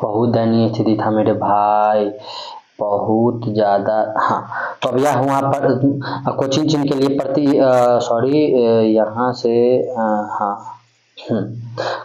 बहुत दयनीय स्थिति था मेरे भाई, बहुत ज्यादा। हाँ, तो अब यह वहाँ पर कोचीन चीन के लिए यहाँ से हाँ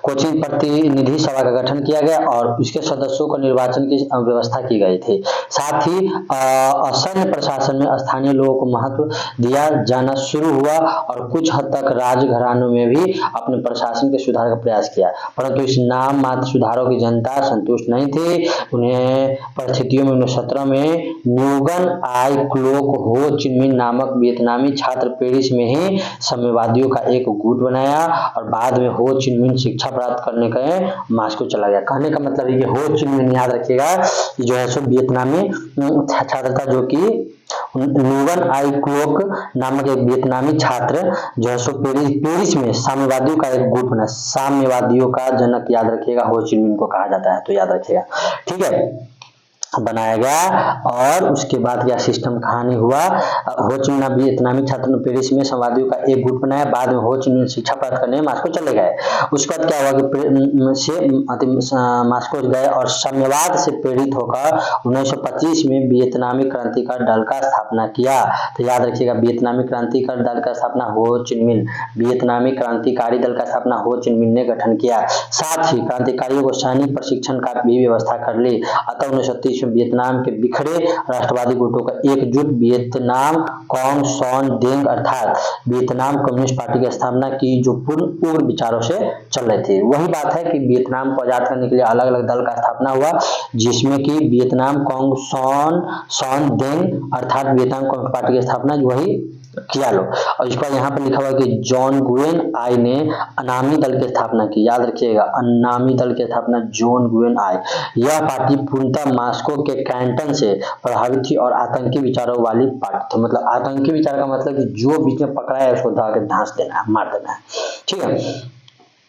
कोचीन प्रतिनिधि सभा का गठन किया गया और उसके सदस्यों को निर्वाचन की व्यवस्था की गई थी। साथ ही असंघ प्रशासन में स्थानीय लोगों को महत्व दिया जाना शुरू हुआ और कुछ हद तक राजघरानों में भी अपने प्रशासन के सुधार का प्रयास किया, परंतु इस नाम मात्र सुधारों की जनता संतुष्ट नहीं थी। उन्हें परिस्थितियों में 1917 में न्यूगन आई क्लोक हो चिनमिन नामक वियतनामी छात्र पेरिस में ही साम्यवादियों का एक गुट बनाया और बाद में हो चिनमिन शिक्षा प्राप्त करने के मास्को चला गया। कहने का मतलब है कि हो चिनमिन याद रखिएगा जो है सो वियतनामी छात्र था, जो कि न्यूगन आई क्लोक नामक एक वियतनामी छात्र जो है सो पेरिस में साम्यवादियों का एक गुट बना। साम्यवादियों का जनक याद रखिएगा हो चिनमिन को कहा जाता है, तो याद रखिएगा। ठीक है, बनाया गया और उसके बाद क्या सिस्टम कहानी हुआ। हो चिन मिन वियतनामी छात्र ने पेरिस में साम्यवादियों का एक गुट बनाया, बाद में हो चिन मिन शिक्षा प्राप्त करने मास्को चले गए। उसके बाद क्या हुआ कि मास्को गए और साम्यवाद से प्रेरित होकर 1925 में वियतनामी क्रांतिकारी दल का स्थापना किया। तो याद रखिएगा वियतनामी क्रांतिकारी दल का स्थापना हो चिन मिन, वियतनामी क्रांतिकारी दल का स्थापना हो चिन मिन ने गठन किया। साथ ही क्रांतिकारियों को सैनिक प्रशिक्षण का भी व्यवस्था कर ली। अतः 1930 में वियतनाम के बिखरे राष्ट्रवादी गुटों का एकजुट वियतनाम कॉन्ग सॉन देंग अर्थात वियतनाम कम्युनिस्ट पार्टी की स्थापना की, जो पूर्ण उग्र विचारों से चल रहे थे। वही बात है कि वियतनाम को आजाद करने के लिए अलग अलग दल का स्थापना हुआ, जिसमें कि वियतनाम कॉन्ग सॉन देंग अर्थात वियतनाम कम्युनिस्ट पार्टी की स्थापना वही किया लो। और इस पर यहाँ पर लिखा हुआ है कि जॉन गुएन आई ने अनामी दल की स्थापना की। याद रखिएगा, अनामी दल की स्थापना जॉन गुएन आई। यह पार्टी पूर्णतः मास्को के कैंटन से प्रभावित थी और आतंकी विचारों वाली पार्टी थी। मतलब आतंकी विचार का मतलब कि जो बीच में पकड़ा है उसको धाके धांस देना है, मार देना है, ठीक है।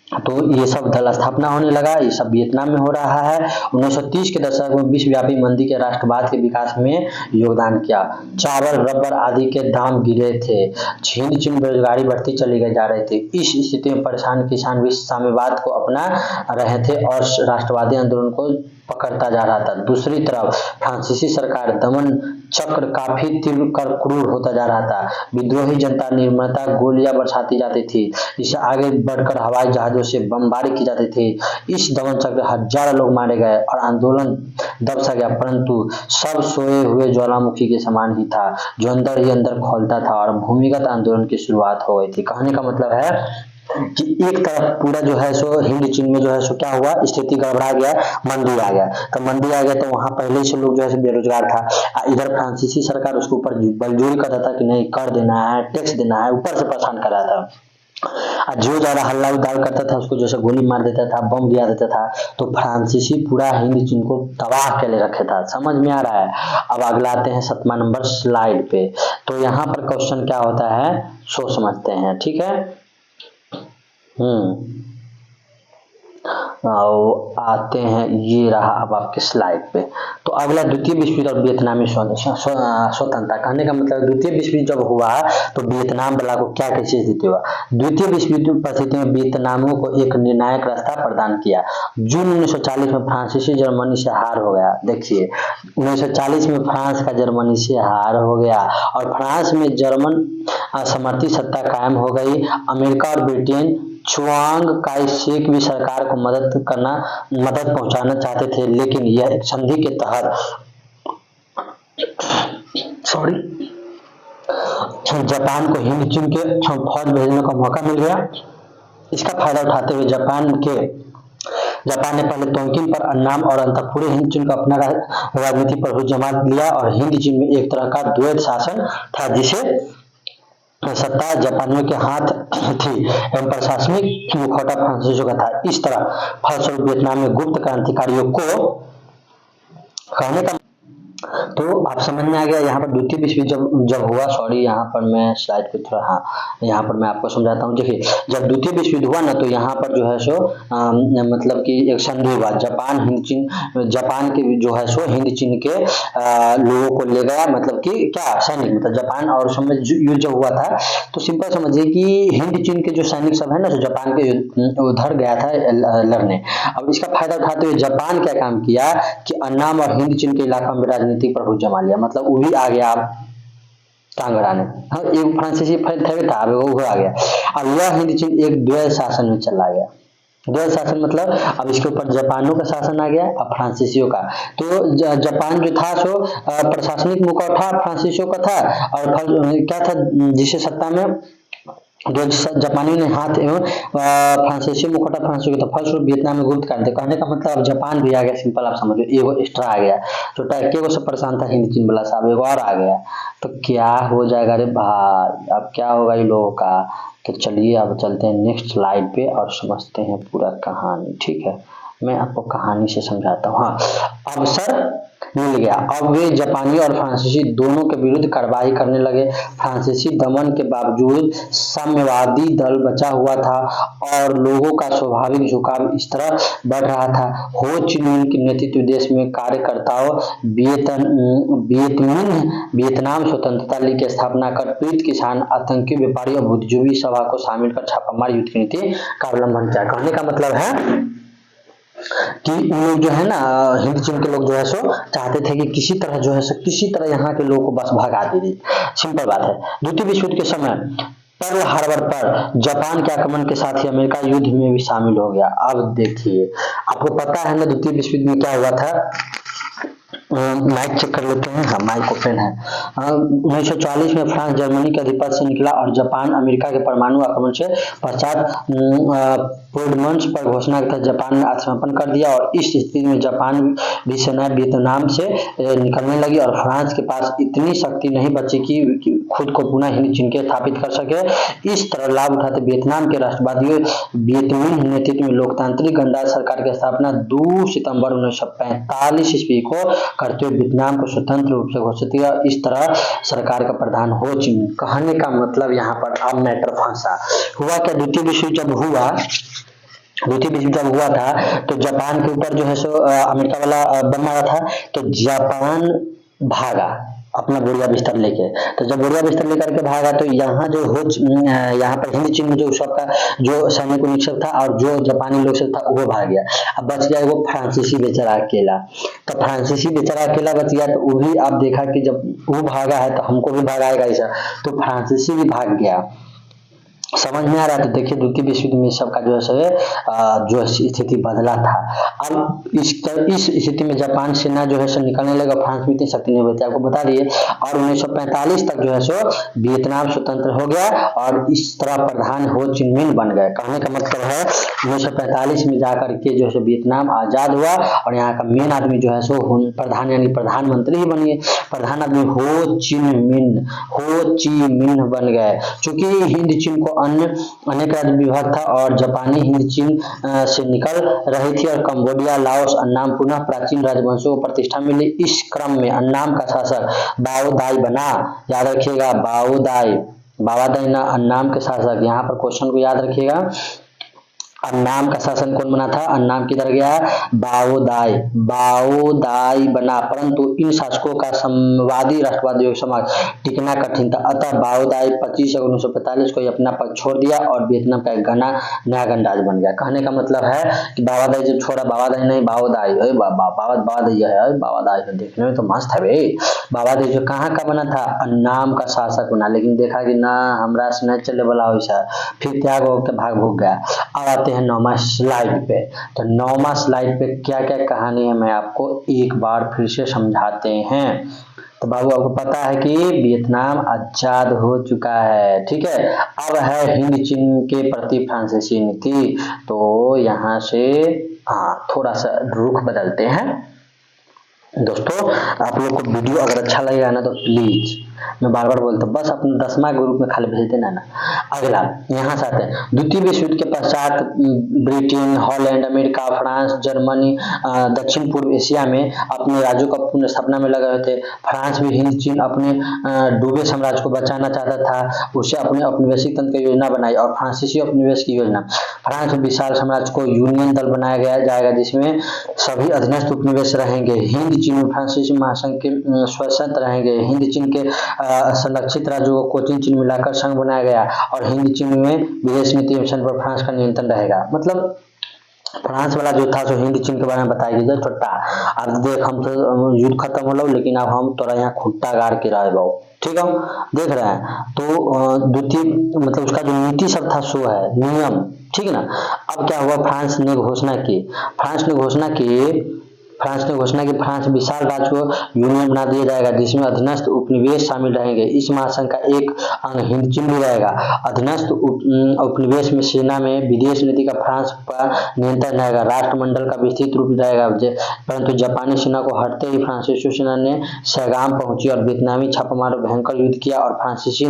तो ये सब दल स्थापना होने लगा, ये सब वियतनाम में हो रहा है। 1930 के दशक में विश्वव्यापी मंदी के राष्ट्रवाद के विकास में योगदान किया। चावल, रबर आदि के दाम गिरे थे, हिंद चीन बेरोजगारी बढ़ती चली गई जा रही थी। इस स्थिति में परेशान किसान विश्व साम्यवाद को अपना रहे थे और राष्ट्रवादी आंदोलन को पकड़ता जा रहा था। दूसरी तरफ फ्रांसीसी सरकार दमन चक्र काफी तीव्र कर क्रूर होता जा रहा था। विद्रोही जनता निर्ममता गोलियां बरसाती जाती थी, इससे आगे बढ़कर हवाई जहाजों से बमबारी की जाती थी। इस दमन चक्र हजारों लोग मारे गए और आंदोलन दब सा गया, परंतु सब सोए हुए ज्वालामुखी के समान ही था, जो अंदर ही अंदर खोलता था और भूमिगत आंदोलन की शुरुआत हो गई थी। कहने का मतलब है कि एक तरफ पूरा जो है सो हिंद चीन में जो है सो क्या हुआ, स्थिति गड़बड़ा गया, मंदी आ गया। तो मंदी आ गया तो वहां पहले से लोग जो है बेरोजगार था। इधर फ्रांसीसी सरकार उसके ऊपर बलजोरी करता था कि नहीं कर देना है, टैक्स देना है, ऊपर से परेशान कर रहा था। जो ज्यादा हल्ला उदाल करता था उसको जैसे गोली मार देता था, बम गिरा देता था। तो फ्रांसीसी पूरा हिंद चीन को तबाह के लिए रखे था। समझ में आ रहा है। अब अगला आते हैं 7वां नंबर स्लाइड पे। तो यहाँ पर क्वेश्चन क्या होता है सो समझते हैं, ठीक है। आते हैं, ये रहा अब आपके स्लाइड पे। तो अगला द्वितीय विश्व युद्ध और वियतनामी स्वतंत्रता। कहने का मतलब द्वितीय विश्व युद्ध जब हुआ तो वियतनाम वाला को क्या कैसी स्थिति हुआ। द्वितीय विश्व युद्ध परिस्थिति में वियतनामियों को एक निर्णायक रास्ता प्रदान किया। जून 1940 में फ्रांसीसी जर्मनी से हार हो गया। देखिए 1940 में फ्रांस का जर्मनी से हार हो गया और फ्रांस में जर्मन समर्थित सत्ता कायम हो गई। अमेरिका और ब्रिटेन चुआंग काई शेक भी सरकार को मदद पहुंचाना चाहते थे, लेकिन यह एक संधि के तहत जापान को हिंद चीन के फौज भेजने का मौका मिल गया। इसका फायदा उठाते हुए जापान ने पहले तोंकिन पर अन्नाम और अंत पूरे हिंद चीन का अपना राजनीतिक प्रभुत्व जमा लिया और हिंद चीन में एक तरह का द्वैत शासन था, जिसे सत्ता जापानियों के हाथ थी एवं प्रशासनिक मुखौटा फ्रांसीसियों का था। इस तरह फलस्वरूप वियतनाम में गुप्त क्रांतिकारियों को कहने का तो आप समझ में आ गया। यहाँ पर द्वितीय विश्व जब हुआ, सॉरी यहाँ पर मैं स्लाइड पे थोड़ा, हाँ यहाँ पर मैं आपको समझाता हूँ। देखिए जब द्वितीय विश्व युद्ध हुआ ना तो यहाँ पर जो है सो मतलब कि एक संधि हुआ। जापान के जो है सो हिंद चीन के लोगों को ले गया, मतलब कि क्या सैनिक, मतलब जापान और समय युद्ध जब हुआ था तो सिंपल समझिए कि हिंद चीन के जो सैनिक सब है ना, तो जापान के उधर गया था लड़ने। अब इसका फायदा उठाते हुए जापान क्या काम किया कि अन्नाम और हिंद चीन के इलाका में राजनीतिक प्रभुत्व जमा लिया। मतलब वो भी आ गया टांगड़ाने। हाँ, एक फ्रांसीसी था वो आ गया। अब यह हिंद चीन एक द्वैत शासन में चला गया। द्वैत शासन मतलब अब इसके ऊपर जापानियों का शासन आ गया और फ्रांसीसियों का। तो जापान जो था सो प्रशासनिक मुखौटा फ्रांसीसियों का था और क्या था जिसे सत्ता में जापानियों ने हाथ एवं फ्रांसीसी मुखौटा फ्रांसीसियों का था। फलस्वरूप वियतनाम में गुप्त क्रांति। कहने का मतलब अब जापान भी आ गया। सिंपल आप समझो, एगो एक्स्ट्रा आ गया। तो टैक्के से परेशान था हिंद चीन वाला साहब, एगो और आ गया। तो क्या हो जाएगा रे भाई, अब क्या होगा इन लोगों का। तो चलिए अब चलते हैं नेक्स्ट स्लाइड पे और समझते हैं पूरा कहानी, ठीक है। मैं आपको कहानी से समझाता हूँ। हाँ, अवसर मिल गया। अब वे जापानी और फ्रांसीसी दोनों के विरुद्ध कार्रवाई करने लगे। फ्रांसीसी दमन के बावजूद साम्यवादी दल बचा हुआ था और लोगों का स्वाभाविक झुकाव इस तरह बढ़ रहा था। हो chi minh के नेतृत्व देश में कार्यकर्ताओं वियतनाम स्वतंत्रता लीग की स्थापना कर पीड़ित किसान, आतंकी व्यापारी और बुद्धिजीवी सभा को शामिल कर छापामार युद्ध की नीति का अवलंबन किया। कहने का मतलब है कि उन लोग जो है ना, हिंद चीन के लोग जो है सो चाहते थे कि किसी तरह जो है सो किसी तरह यहाँ के लोगों को बस भगा दीजिए। सिंपल बात है। द्वितीय विश्व युद्ध के समय पर्ल हार्बर पर जापान के आक्रमण के साथ ही अमेरिका युद्ध में भी शामिल हो गया। अब देखिए, आपको पता है ना द्वितीय विश्व युद्ध में क्या हुआ था। माइक चेक कर लेते हैं। हाँ, माइक ओपन है। 1940 में फ्रांस जर्मनी के आधिपत्य से निकला और जापान अमेरिका के परमाणु आक्रमण से पश्चात पोर्टमंच पर घोषणा के तहत जापान ने आत्मसमर्पण कर दिया और इस स्थिति में जापान भी सेना वियतनाम से निकलने लगी और फ्रांस के पास इतनी शक्ति नहीं बची कि खुद को पुनः हिंद चीन के स्थापित कर सके। इस तरह लाभ उठाते वियतनाम के राष्ट्रवादियों वियतमिन नेतृत्व में लोकतांत्रिक गणराज्य सरकार की स्थापना 2 सितंबर 1945 ईस्वी को करते हुए वियतनाम को स्वतंत्र रूप से घोषित किया। इस तरह सरकार का प्रधान हो चि मिन। कहने का मतलब यहाँ पर अब मैटर फंसा। हुआ क्या, द्वितीय विश्व जब हुआ था तो जापान के ऊपर जो है सो अमेरिका वाला बम मारा था, तो जापान भागा अपना बोरिया बिस्तर लेके। तो जब बोरिया बिस्तर लेकर के भागा तो यहाँ जो यहाँ पर हिंद चीन में जो सबका जो सैनिक निक्षेप था और जो जापानी लोग सब था वो भाग गया। अब बच गया वो फ्रांसीसी बेचारा अकेला। तो फ्रांसीसी बेचारा अकेला बच गया, तो वो भी आप देखा कि जब वो भागा है तो हमको भी भागाएगा ऐसा, तो फ्रांसीसी भी भाग गया। समझ में आ रहा है। तो देखिए द्वितीय विश्व युद्ध में सबका जो है जो स्थिति बदला था। अब इस स्थिति में जापान सेना जो है सो निकलने लगा, फ्रांस में इतनी शक्ति नहीं होती आपको बता दिए। और 1945 तक जो है सो वियतनाम स्वतंत्र हो गया और इस तरह प्रधान हो चि मिन बन गए। कहने का मतलब है 1945 में जाकर के जो है वियतनाम आजाद हुआ और यहाँ का मेन आदमी जो है सो प्रधान यानी प्रधानमंत्री ही बनिए। प्रधान आदमी हो चि मिन बन गए। चूंकि हिंद चीन को अनेक राज्य विभाग था और जापानी हिंद चीन से निकल रही थी और कंबोडिया, लाओस, अन्नाम पुनः प्राचीन राजवंशों को प्रतिष्ठा मिली। इस क्रम में अन्नाम का शासक बाओ दाई बना। याद रखिएगा बाओ दाई ना अन्नाम के शासक। यहाँ पर क्वेश्चन को याद रखिएगा। अन्नाम का शासन कौन बना था? अन्नाम किधर गया? बाओ दाई बना। परंतु इन शासकों का साम्यवादी राष्ट्रवादियों के समाज टिकना कठिन था। अतः बाओ दाई 25 अगस्त 1945 को अपना पद छोड़ दिया और वियतनाम का एक नया गणराज्य बन गया। कहने का मतलब है कि बाबा दाई जब छोड़ा, बाबा दाई नहीं बाओ दाई, बाबा दाई देखने में तो मस्त है भाई। बाबा दाई जो कहाँ का बना था? अन्नाम का शासक बना। लेकिन देखा कि ना हमरा से नहीं चले वाला वैसा, फिर त्याग होकर भाग भूग गया। अब आते हैं 9वां स्लाइड पे। तो 9वां स्लाइड पे क्या क्या कहानी है मैं आपको एक बार फिर से समझाते हैं। तो बाबू आपको पता है कि वियतनाम आजाद हो चुका है, ठीक है। अब है हिंद चीन के प्रति फ्रांसीसी नीति। तो यहाँ से थोड़ा सा रुख बदलते हैं। दोस्तों आप लोग को वीडियो अगर अच्छा लगेगा ना तो प्लीज, मैं बार बार बोलता हूँ, बस अपने 10वां ग्रुप में खाली भेज देना ना। अगला यहाँ से आते हैं। द्वितीय विश्व युद्ध के पश्चात Britain, Holland, America, France, Germany दक्षिण पूर्व एशिया में अपने राज्यों का पुनर्स्थापना में लगे हुए थे। फ्रांस भी हिंद चीन अपने डूबे साम्राज्य को बचाना चाहता था। उसे अपने औपनिवेशिक तंत्र की योजना बनाई और फ्रांसीसी उपनिवेश की योजना। फ्रांस में विशाल साम्राज्य को यूनियन दल बनाया जाएगा जिसमें सभी अधीनस्थ उपनिवेश रहेंगे। हिंद चीन में फ्रांसीसी महासंघ के स्वतंत्र रहेंगे। हिंद चीन के संरक्षित राज्यों को कोचिन चीन मिलाकर संघ बनाया गया और हिंद चीन में विदेश नीति मिशन पर फ्रांस का नियंत्रण रहेगा। मतलब फ्रांस वाला जो था सो हिंद चीन के बारे में बताया गया छोटा। अब देख हम तो युद्ध खत्म हो लो, लेकिन अब हम तोरा यहाँ खुट्टा गाड़ के रह गो, ठीक है, देख रहे हैं। तो द्वितीय मतलब उसका जो नीति सब था सो है नियम, ठीक है ना। अब क्या हुआ, फ्रांस ने घोषणा की फ्रांस विशाल राज्य को यूनियन बना दिया जाएगा जिसमें अधीनस्थ उपनिवेश शामिल रहेंगे। इस महासंघ का एक अंग हिंद चीन भी रहेगा। अधीनस्थ उपनिवेश में सेना में विदेश नीति का फ्रांस पर नियंत्रण रहेगा। राष्ट्रमंडल का विस्तृत रूप रहेगा। परंतु जापानी सेना को हटते ही फ्रांसीसी सेना ने सैगाम पहुंची और वियतनामी छापामार भयंकर युद्ध किया और फ्रांसीसी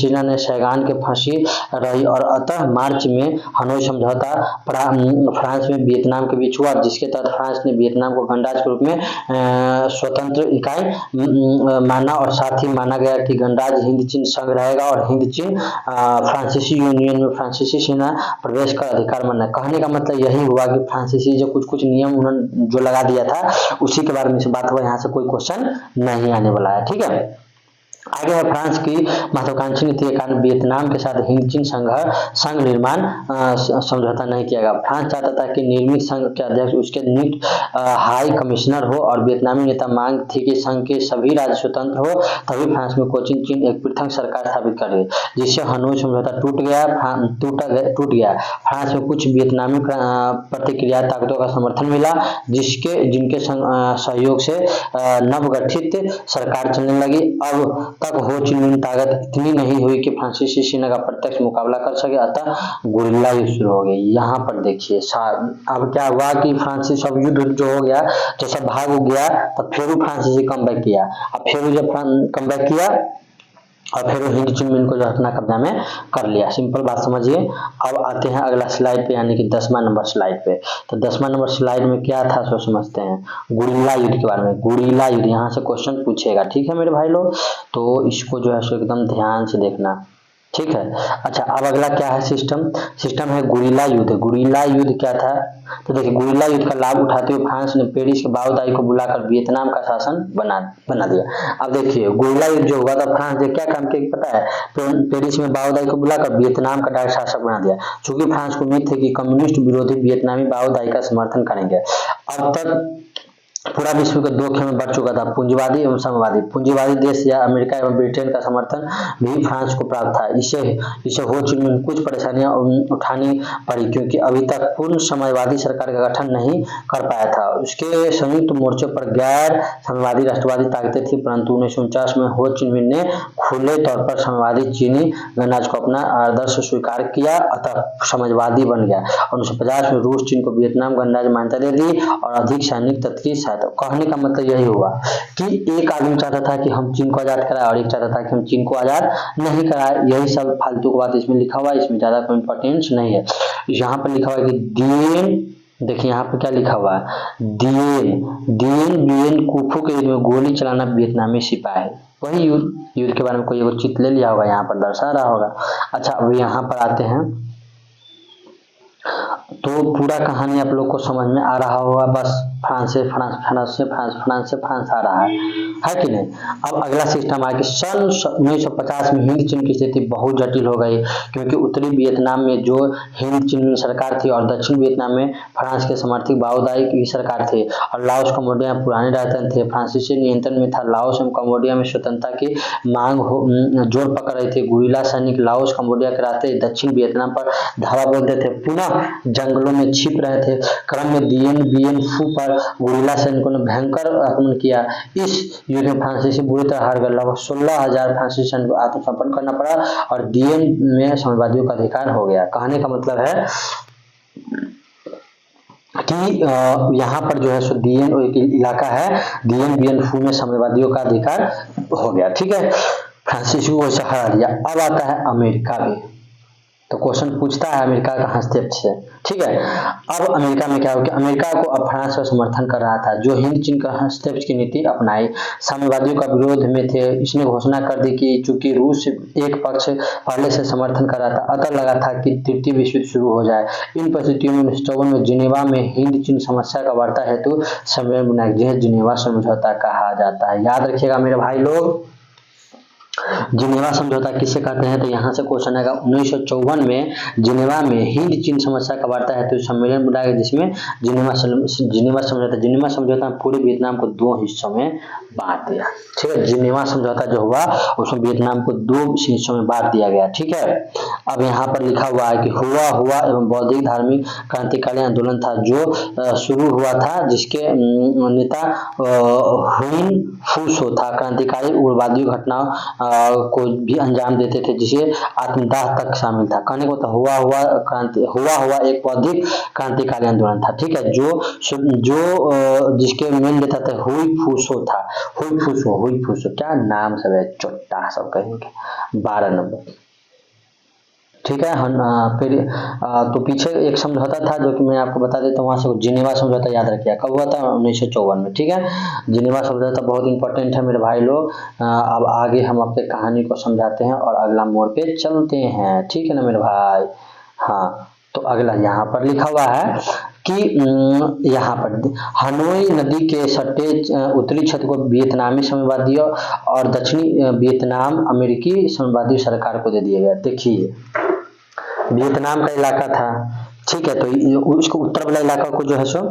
सेना ने सैगान के फांसी रही और अतः मार्च में हनोई समझौता फ्रांस में वियतनाम के बीच हुआ, जिसके तहत फ्रांस ने वियतनाम को गणराज्य के रूप में स्वतंत्र इकाई माना और साथ ही माना गया कि गणराज्य हिंद चीन संघ रहेगा और हिंद चीन फ्रांसीसी यूनियन में फ्रांसीसी सेना प्रवेश का अधिकार माना। कहने का मतलब यही हुआ कि फ्रांसीसी जो कुछ नियम उन्होंने जो लगा दिया था उसी के बारे में से बात हुआ। यहाँ से कोई क्वेश्चन नहीं आने वाला है, ठीक है। आगे है फ्रांस की महत्वाकांक्षी नीति के कारण वियतनाम के साथ हिंद चीन संघ निर्माण समझौता नहीं किया गया। फ्रांस चाहता था कि निर्मित संघ के अध्यक्ष उसके नियुक्त हाई कमिश्नर हो और वियतनामी नेता मांग थी कि संघ के सभी राज्य स्वतंत्र हो, तभी फ्रांस में कोचिन चीन एक पृथक सरकार स्थापित करे, जिससे हनोई समझौता टूट गया। फ्रांस में कुछ वियतनामी प्रतिक्रिया ताकतों का समर्थन मिला, जिनके सहयोग से नवगठित सरकार चलने लगी। अब तक हो चीन में ताकत इतनी नहीं हुई कि फ्रांसीसी सेना का प्रत्यक्ष मुकाबला कर सके, अतः गुरिल्ला युद्ध शुरू हो गए। यहाँ पर देखिए अब क्या हुआ कि फ्रांसीसी सब युद्ध जो हो गया, तो सब भाग हो गया, तब फिर फ्रांसीसी कम बैक किया। अब फिर जब कम बैक किया और फिर हिंद चीन में इनको जो अपना कब्जा में कर लिया। सिंपल बात समझिए। अब आते हैं अगला स्लाइड पे, यानी कि 10वां नंबर स्लाइड पे। तो 10वां नंबर स्लाइड में क्या था सो समझते हैं, गुरिल्ला युद्ध के बारे में। गुरिल्ला युद्ध यहाँ से क्वेश्चन पूछेगा, ठीक है मेरे भाई लोग, तो इसको जो है सो एकदम ध्यान से देखना, ठीक है। अच्छा, अब अगला क्या है, सिस्टम है गुरिल्ला युद्ध। गुरिल्ला युद्ध क्या था, तो देखिए गुरिल्ला युद्ध का लाभ उठाते हुए फ्रांस ने पेरिस के बाओदाई को बुलाकर वियतनाम का शासन बना दिया। अब देखिए गुरिल्ला युद्ध जो हुआ था, फ्रांस ने क्या काम किया पता है, पेरिस में बाओदाई को बुलाकर वियतनाम का डायरेक्ट शासक बना दिया। चूंकि फ्रांस को उम्मीद थी कि कम्युनिस्ट विरोधी वियतनामी बाओदाई का समर्थन करेंगे। अब तक पूरा विश्व के दो खेल में बढ़ चुका था, पूंजीवादी एवं साम्यवादी। पूंजीवादी देश या अमेरिका एवं ब्रिटेन का समर्थन भी फ्रांस को प्राप्त था। इसे हो चीन में कुछ परेशानियां उठानी पड़ी, क्योंकि अभी तक पूर्ण साम्यवादी सरकार का गठन नहीं कर पाया था। उसके संयुक्त मोर्चे पर गैर साम्यवादी राष्ट्रवादी ताकतें थी, परंतु 1949 में हो चीन मिन ने खुले तौर पर साम्यवादी चीनी गणराज्य को अपना आदर्श स्वीकार किया, अतः समाजवादी बन गया। 1950 में रूस चीन को वियतनाम गणराज्य मान्यता दे दी और अधिक सैनिक तत्कीय। तो कहने का मतलब यही हुआ कि एक आदमी चाहता था कि हम चीन को आजाद कराएं और एक चाहता था कि हम चीन को आजाद नहीं कराएं। यही सब फालतू की बात इसमें लिखा हुआ है, इसमें ज्यादा कोई इंपॉर्टेंस नहीं है। यहाँ पर लिखा हुआ है कि दिएन, देखिए यहाँ पर क्या लिखा हुआ है, दिएन बिएन कुफू के युद्ध में गोली चलाना वियतनामी सिपाही। वही युद्ध के बारे में कोई एक चित्र ले लिया होगा, यहाँ पर दर्शा रहा होगा। अच्छा, अब यहाँ पर आते हैं, तो पूरा कहानी आप लोग को समझ में आ रहा होगा। बस फ्रांस से फ्रांस आ रहा है कि नहीं। अब अगला सिस्टम है कि सन 1950 में हिंद चीन की स्थिति बहुत जटिल हो गई, क्योंकि उत्तरी वियतनाम में जो हिंद चीन सरकार थी और दक्षिण वियतनाम में फ्रांस के समर्थित बाओदाई की सरकार थी, और लाओस कम्बोडिया में पुराने राजतंत्र थे। फ्रांसीसी नियंत्रण में था। लाओस एवं कम्बोडिया में स्वतंत्रता की मांग जोर पकड़ रही थी। गुरिल्ला सैनिक लाओस कम्बोडिया के रास्ते दक्षिण वियतनाम पर धावा बोलते थे, पुनः जंगलों में छिप रहे थे। क्रम में दिएन बिएन फू पर गुरिल्ला सैनिकों ने भयंकर आक्रमण किया। इस युद्ध में फ्रांसीसी बुरी तरह हार गए। लगभग 16,000 फ्रांसीसी सैनिकों को आत्मसमर्पण करना पड़ा और दिएन में साम्यवादियों का अधिकार हो गया। कहने का मतलब है कि यहाँ पर जो है सो दिएन एक इलाका है, दिएन बिएन फू में साम्यवादियों का अधिकार हो गया, ठीक है। फ्रांसीसी को वैसे हरा दिया। अब आता है अमेरिका भी, तो क्वेश्चन पूछता है अमेरिका का हस्तक्षेप से, ठीक है। अब अमेरिका में क्या हो कि अमेरिका को अब फ्रांस का समर्थन कर रहा था, जो हिंद चीन का हस्तक्षेप की नीति अपनाई। साम्यवादियों का विरोध में थे। इसने घोषणा कर दी कि चूंकि रूस एक पक्ष पहले से समर्थन कर रहा था, अतः लगा था कि तृतीय विश्व युद्ध शुरू हो जाए। इन परिस्थितियों में 1954 में जिनेवा में हिंद चीन समस्या का वार्ता हेतु सम्मेलन बनाया, जिसे जिनेवा समझौता कहा जाता है। याद रखिएगा मेरे भाई लोग, जिनेवा समझौता किसे कहते हैं, तो यहाँ से क्वेश्चन आएगा। 1954 में जिनेवा में हिंद चीन समस्या का वार्ता है तो सम्मेलन बुलाया गया, जिसमें जिनेवा समझौता पूरे वियतनाम को दो हिस्सों में बांट दिया, ठीक है। जिनेवा समझौता जो हुआ उसमें वियतनाम को दो हिस्सों में बांट दिया गया, ठीक है। अब यहाँ पर लिखा हुआ है कि हुआ एवं बौद्धिक धार्मिक क्रांतिकारी आंदोलन था, जो शुरू हुआ था, जिसके नेता हुइन फूसो था। क्रांतिकारी उग्रवादी घटनाओं को भी अंजाम देते थे, जिसे आत्मदाह तक शामिल था। कहने को तो हुआ एक बौद्धिक क्रांतिकारी आंदोलन था, ठीक है, जो जिसके मेन नेता थे हुई फूसो था। हुई फूसो क्या नाम सब है, चोट्टा सब कहेंगे। 12 नंबर, ठीक है। फिर तो पीछे एक समझौता था जो कि मैं आपको बता देता हूँ, वहां से जिनेवा समझौता याद रखिए कब हुआ था, 1954 में, ठीक है। जिनेवा समझौता बहुत इंपॉर्टेंट है मेरे भाई लोग। अब आगे हम अपने कहानी को समझाते हैं और अगला मोड़ पे चलते हैं, ठीक है ना मेरे भाई। हाँ, तो अगला यहाँ पर लिखा हुआ है कि यहाँ पर हनोई नदी के सट्टे उत्तरी क्षेत्र को वियतनामी साम्यवादी और दक्षिणी वियतनाम अमेरिकी साम्यवादी सरकार को दे दिया गया। देखिए वियतनाम का इलाका था, ठीक है, तो उसको उत्तर वाला इलाका को जो है सो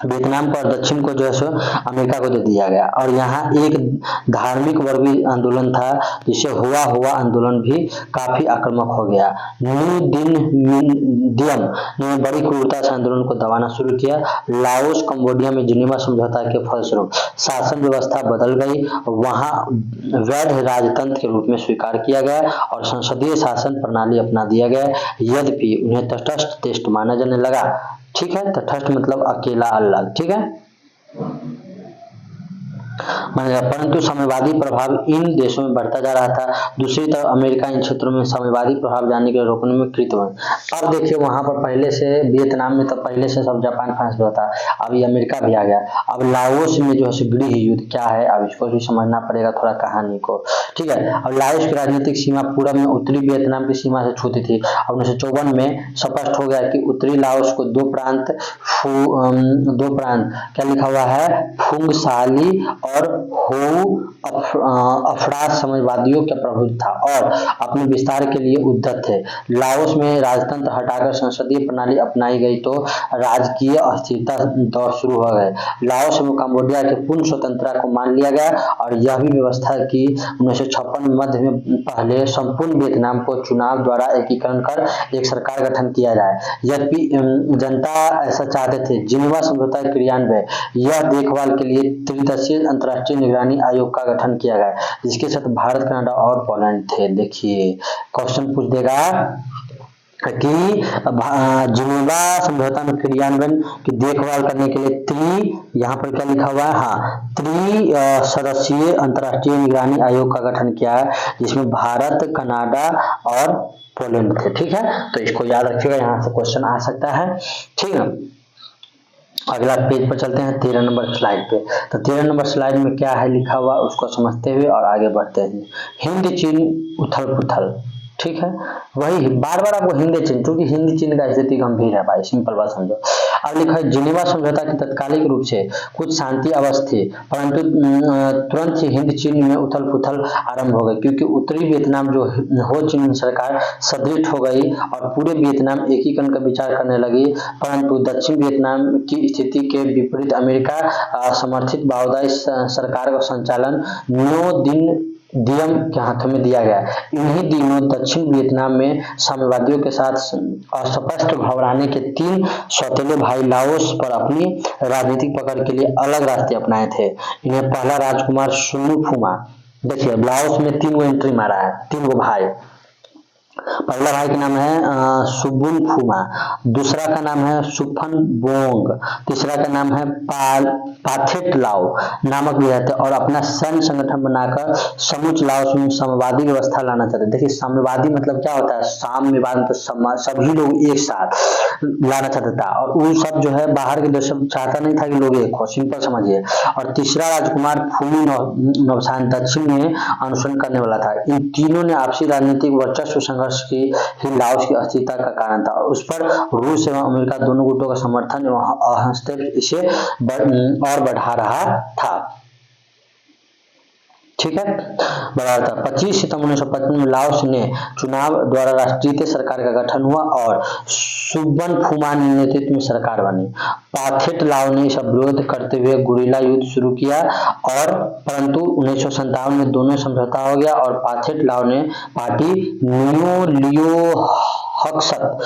वियतनाम को और दक्षिण को जो है सो अमेरिका को दे दिया गया। और यहाँ एक धार्मिक वर्गीय आंदोलन था जिसे हुआ आंदोलन भी काफी आक्रामक हो गया। न्यू दियम ने बड़ी क्रूरता से आंदोलन को दबाना शुरू किया। लाओस कंबोडिया में जिनेवा समझौता के फलस्वरूप शासन व्यवस्था बदल गई, वहां वैध राजतंत्र के रूप में स्वीकार किया गया और संसदीय शासन प्रणाली अपना दिया गया। यद्यपि उन्हें तटस्थ देश माना जाने लगा, ठीक है, तटस्थ मतलब अकेला अलग, ठीक है, परंतु साम्यवादी प्रभाव इन देशों में बढ़ता जा रहा था। दूसरी तरफ अमेरिका इन क्षेत्रों में साम्यवादी प्रभाव जाने के रोकने में कृतवत। अब देखिए वहां पर पहले से वियतनाम में तो पहले से सब जापान फ्रांस में था, अभी अमेरिका भी आ गया। अब लाओस में जो है गृह युद्ध क्या है, अब इसको भी समझना पड़ेगा थोड़ा कहानी को, ठीक है। अब लाओस की राजनीतिक सीमा पूर्व में उत्तरी वियतनाम की सीमा से छूती थी। अब 1954 में स्पष्ट हो गया कि उत्तरी लाओस को दो प्रांत क्या लिखा हुआ है, फुंगसाली और होऊ अफराज समाजवादियों का प्रभुत्व था और अपने विस्तार के लिए उद्यत थे। लाओस में राजतंत्र हटाकर संसदीय प्रणाली अपनाई गई तो राजकीय अस्थिरता दौर शुरू हो गए। लाओस में कंबोडिया के पूर्ण स्वतंत्रता को मान लिया गया और यह भी व्यवस्था की 1956 मध्य में पहले संपूर्ण वियतनाम को चुनाव द्वारा एकीकरण कर एक सरकार गठन किया जाए। यद्यपि जनता ऐसा चाहते थे। जिनेवा समझौता क्रियान्वयन यह देखभाल के लिए त्रिदशीय अंतर्राष्ट्रीय निगरानी आयोग का गठन किया गया जिसके साथ भारत, कनाडा और पोलैंड थे। देखिए क्वेश्चन पूछ देगा कि जिनेवा समझौता में क्रियान्वयन की देखभाल करने के लिए यहाँ पर क्या लिखा हुआ है, हाँ, सदस्यीय अंतर्राष्ट्रीय निगरानी आयोग का गठन किया है जिसमें भारत, कनाडा और पोलैंड थे, ठीक है। तो इसको याद रखिएगा, यहाँ से क्वेश्चन आ सकता है, ठीक है। अगला पेज पर चलते हैं 13 नंबर स्लाइड पे। तो 13 नंबर स्लाइड में क्या है लिखा हुआ उसको समझते हुए और आगे बढ़ते हैं। हिंद चीन उथल पुथल, ठीक है, वही बार बार आपको हिंदी चीन, क्योंकि हिंदी चीन का स्थिति गंभीर है भाई, सिंपल बात समझो। अब लिखा है जिनेवा समझौता की तात्कालिक रूप से कुछ शांति अवस्था थी, परंतु तुरंत ही हिंद चीन में उथल पुथल आरंभ हो गई क्योंकि उत्तरी वियतनाम जो हो चिन्ह सरकार सुदृढ़ हो गई और पूरे वियतनाम एकीकरण का विचार करने लगी। परंतु दक्षिण वियतनाम की स्थिति के विपरीत अमेरिका समर्थित बाओदाई सरकार का संचालन न्यू दियम के हाथों में दिया गया। इन्हीं दिनों दक्षिण वियतनाम में साम्यवादियों के साथ अस्पष्ट घबराने के 3 सौतेले भाई लाओस पर अपनी राजनीतिक पकड़ के लिए अलग रास्ते अपनाए थे। इन्हें पहला राजकुमार सुनु फुमा, देखिए लाओस में 3 गो एंट्री मारा है, 3 गो भाई। पहला भाई का नाम है सुबुन फुमा, दूसरा का नाम है सुफन बोंग, तीसरा का नाम है पाथेट लाओ नामक भी रहते और अपना सैन्य संगठन बनाकर समूच लाओस में साम्यवादी व्यवस्था लाना चाहते। देखिए साम्यवादी मतलब क्या होता है, साम्यवाद मतलब सभी लोग एक साथ लाना चाहता था और वो सब जो है बाहर के देश चाहता नहीं था कि लोग एक हो, सिंपल समझिए। और तीसरा राजकुमार फूमी नौशान दक्षिण में अनुसरण करने वाला था। इन तीनों ने आपसी राजनीतिक वर्चस्व संघर्ष की ही लाओस की अस्थिरता का कारण था। उस पर रूस एवं अमेरिका दोनों गुटों का समर्थन एवं हस्तक्षेप इसे और बढ़ा रहा था, ठीक है, बढ़ा था। 25 सितंबर 1955 में लाओस ने चुनाव द्वारा राष्ट्रीय सरकार का गठन हुआ और सुबन फुमा ने नेतृत्व में सरकार बनी। पाथेट लाओ ने इसका विरोध करते हुए गुरिल्ला युद्ध शुरू किया और परंतु 1957 में दोनों समझौता हो गया और पाथेट लाओ ने पार्टी न्यू लियो हक्सत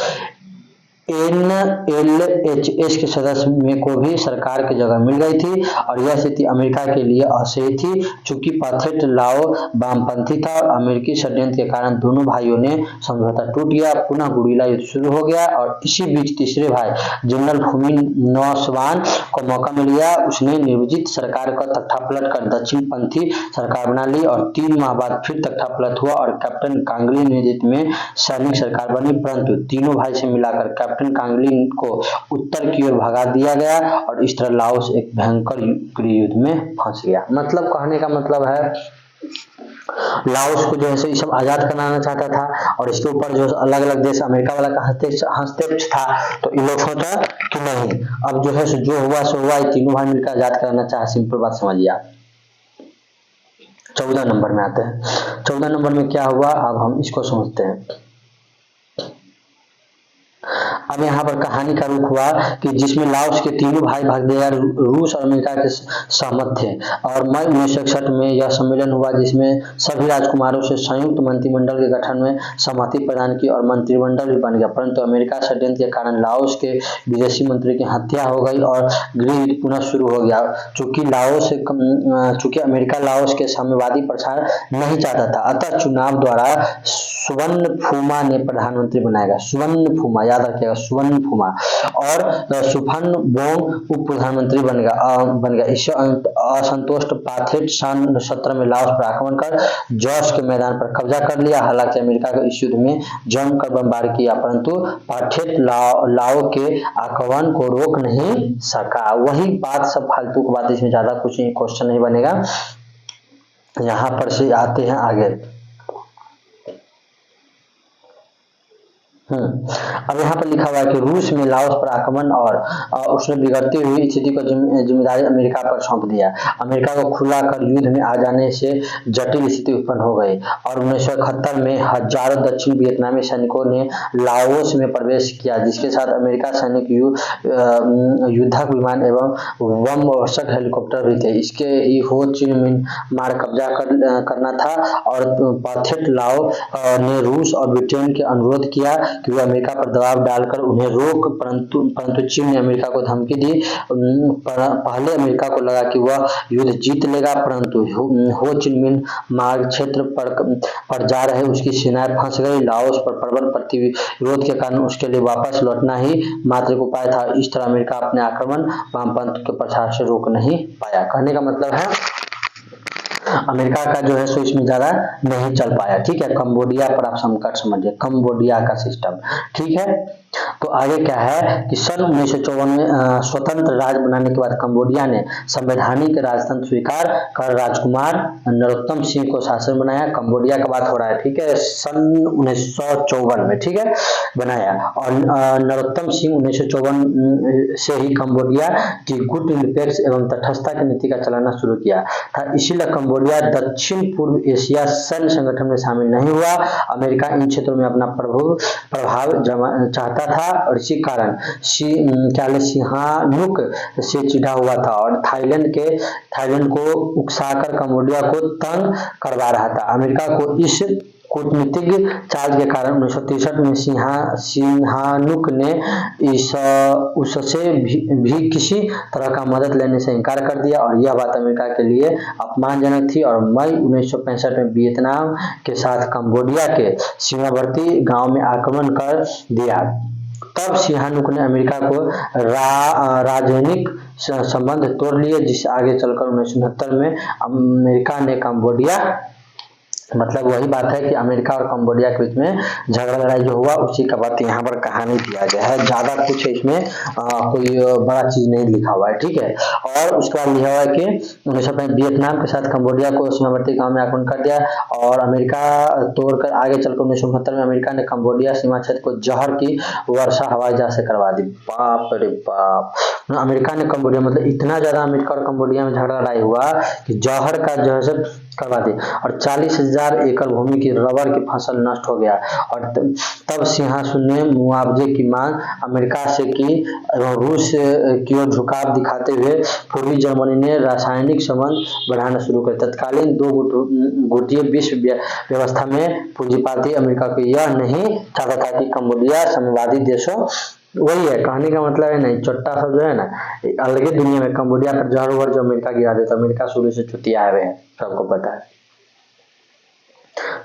NLHS के सदस्य में को भी सरकार की जगह मिल गई थी और यह स्थिति अमेरिका के लिए असह्य थी। चूंकि पाथेट लाओ वामपंथी था और अमेरिकी षड्यंत्र के कारण दोनों भाइयों ने समझौता टूट गया, पुनः गुरिल्ला युद्ध शुरू हो गया और इसी बीच तीसरे भाई जनरल फुमी नौशवान को मौका मिल गया। उसने निर्वाचित सरकार का तख्तापलट कर दक्षिण पंथी सरकार बना ली और 3 माह बाद फिर तख्तापलट हुआ और कैप्टन कांगली नेतृत्व में सैनिक सरकार बनी, परंतु तीनों भाई से मिलाकर कैप्टन कांगली को उत्तर की ओर भगा दिया गया और इस तरह लाओस एक भयंकर गृह युद्ध में फंस गया। मतलब कहने का मतलब है लाओस को जो है सो ये सब आजाद कराना चाहता था, और इसके ऊपर जो अलग अलग देश अमेरिका वाला का हस्तक्षेप था। तो इन लोग सोचा कि नहीं, अब जो है सो जो हुआ सो हुआ, ये तीनों भाई मिलकर आजाद कराना चाहे। सिंपल बात समझिए आप। 14 नंबर में आते हैं। 14 नंबर में क्या हुआ, अब हम इसको समझते हैं। अब यहाँ पर कहानी का रुख हुआ कि जिसमें लाओस के तीनों भाई भागीदार रूस और अमेरिका के सहमत थे, और मई 1961 में यह सम्मेलन हुआ जिसमें सभी राजकुमारों से संयुक्त मंत्रिमंडल के गठन में सहमति प्रदान की और मंत्रिमंडल भी बन गया। परंतु अमेरिका षड्यंत्र के कारण लाओस के विदेशी मंत्री की हत्या हो गई और गृह युद्ध पुनः शुरू हो गया। चूंकि अमेरिका लाओस के साम्यवादी प्रचार नहीं चाहता था, अतः चुनाव द्वारा सुवर्ण ने प्रधानमंत्री बनाया गया। सुवर्ण याद रखिएगा, सुवर्ण और सुफन बोंग उप प्रधानमंत्री बन गया। इससे असंतुष्ट पाथेट सन 17 में लाओस पर आक्रमण कर जॉर्ज के मैदान पर कब्जा कर लिया। हालांकि अमेरिका को इस युद्ध में जमकर बमबार किया, परंतु पाथेट लाओ के आक्रमण को रोक नहीं सका। वही बात, सब फालतू की बात, इसमें ज्यादा कुछ क्वेश्चन नहीं बनेगा। यहाँ पर से आते हैं आगे। अब यहाँ पर लिखा हुआ है कि रूस में लाओस पर आक्रमण और उसने बिगड़ती हुई स्थिति को जिम्मेदारी अमेरिका पर सौंप दिया। अमेरिका को खुला कर युद्ध में आ जाने से जटिल स्थिति उत्पन्न हो गई, और 1971 में हजारों दक्षिण वियतनामी सैनिकों ने लाओस में प्रवेश किया, जिसके साथ अमेरिका सैनिक युद्धक विमान एवं बम वर्षक हेलीकॉप्टर भी थे। इसके हो चिन मिन मार कब्जा करना था, और पाथेट लाओ ने रूस और ब्रिटेन के अनुरोध किया कि वे अमेरिका पर दबाव डालकर उन्हें रोक, परंतु चीन ने अमेरिका को धमकी दी। पहले अमेरिका को लगा कि वह युद्ध जीत लेगा, परंतु हो चिन मिन मार्ग क्षेत्र पर जा रहे उसकी सेनाएं फंस गई। लाओस पर प्रबल प्रतिरोध के कारण उसके लिए वापस लौटना ही मात्र एक उपाय था। इस तरह अमेरिका अपने आक्रमण वामपंथ के प्रसार से रोक नहीं पाया। कहने का मतलब है अमेरिका का जो है सो इसमें ज्यादा नहीं चल पाया। ठीक है, कंबोडिया पर आप संकट समझिए, कंबोडिया का सिस्टम। ठीक है, तो आगे क्या है कि सन 1954 में स्वतंत्र राज्य बनाने के बाद कंबोडिया ने संवैधानिक राजतंत्र स्वीकार कर राजकुमार नरोत्तम सिंह को शासन बनाया। कंबोडिया का बात हो रहा है, ठीक है, सन 1954 में, ठीक है, बनाया। और नरोत्तम सिंह 1954 से ही कंबोडिया की गुट निरपेक्ष एवं तटस्थता की नीति का चलाना शुरू किया था। इसीलिए कंबोडिया दक्षिण पूर्व एशिया सैन्य संगठन में शामिल नहीं हुआ। अमेरिका इन क्षेत्रों में अपना प्रभाव चाहता था, और इसी कारण सिहानुक से चिढ़ा हुआ था और थाईलैंड को उकसाकर कंबोडिया को तंग करवा रहा था। अमेरिका को इस कूटनीतिक चाल के कारण 1963 में सिहानुक ने उससे भी किसी तरह का मदद लेने से इनकार कर दिया, और यह बात अमेरिका के लिए अपमानजनक थी। और मई 1965 में वियतनाम के साथ कंबोडिया के सीमावर्ती गांव में आक्रमण कर दिया। तब सिहानुक ने अमेरिका को राजनयिक संबंध तोड़ लिए, जिससे आगे चलकर 1969 में अमेरिका ने कंबोडिया, मतलब वही बात है कि अमेरिका और कंबोडिया के बीच में झगड़ा लड़ाई जो हुआ उसी का बात यहाँ पर कहानी दिया गया है। ज्यादा कुछ इसमें कोई बड़ा चीज नहीं लिखा हुआ है। ठीक है, और उसके बाद लिखा हुआ है कि 1965 वियतनाम के साथ कंबोडिया को सीमावर्ती गांव में आक्रमण कर दिया, और अमेरिका तोड़कर आगे चलकर 1969 में अमेरिका ने कंबोडिया सीमा क्षेत्र को जहर की वर्षा हवाई जहाज से करवा दी। बाप रे बाप, अमेरिका ने कंबोडिया, मतलब इतना ज्यादा अमेरिका और कंबोडिया में झगड़ा लड़ाई हुआ कि जहर का जो है करवा दी, और 40,000 एकड़ भूमि की रबर की फसल नष्ट हो गया। और तब सिंहासन ने मुआवजे की मांग अमेरिका से की, एवं रूस की ओर झुकाव दिखाते हुए पूर्वी जर्मनी ने रासायनिक संबंध बढ़ाना शुरू कर। तत्कालीन दो गुटीय विश्व व्यवस्था में पूंजीपति अमेरिका को यह नहीं चाहता था कि कंबोडिया साम्यवादी देशों, वही है कहने का मतलब है, नहीं चट्टा सब जो है ना अलग ही दुनिया में कंबोडिया पर जहर जो अमेरिका गिरा देता। अमेरिका शुरू से चुतिया हुए हैं, सबको पता है,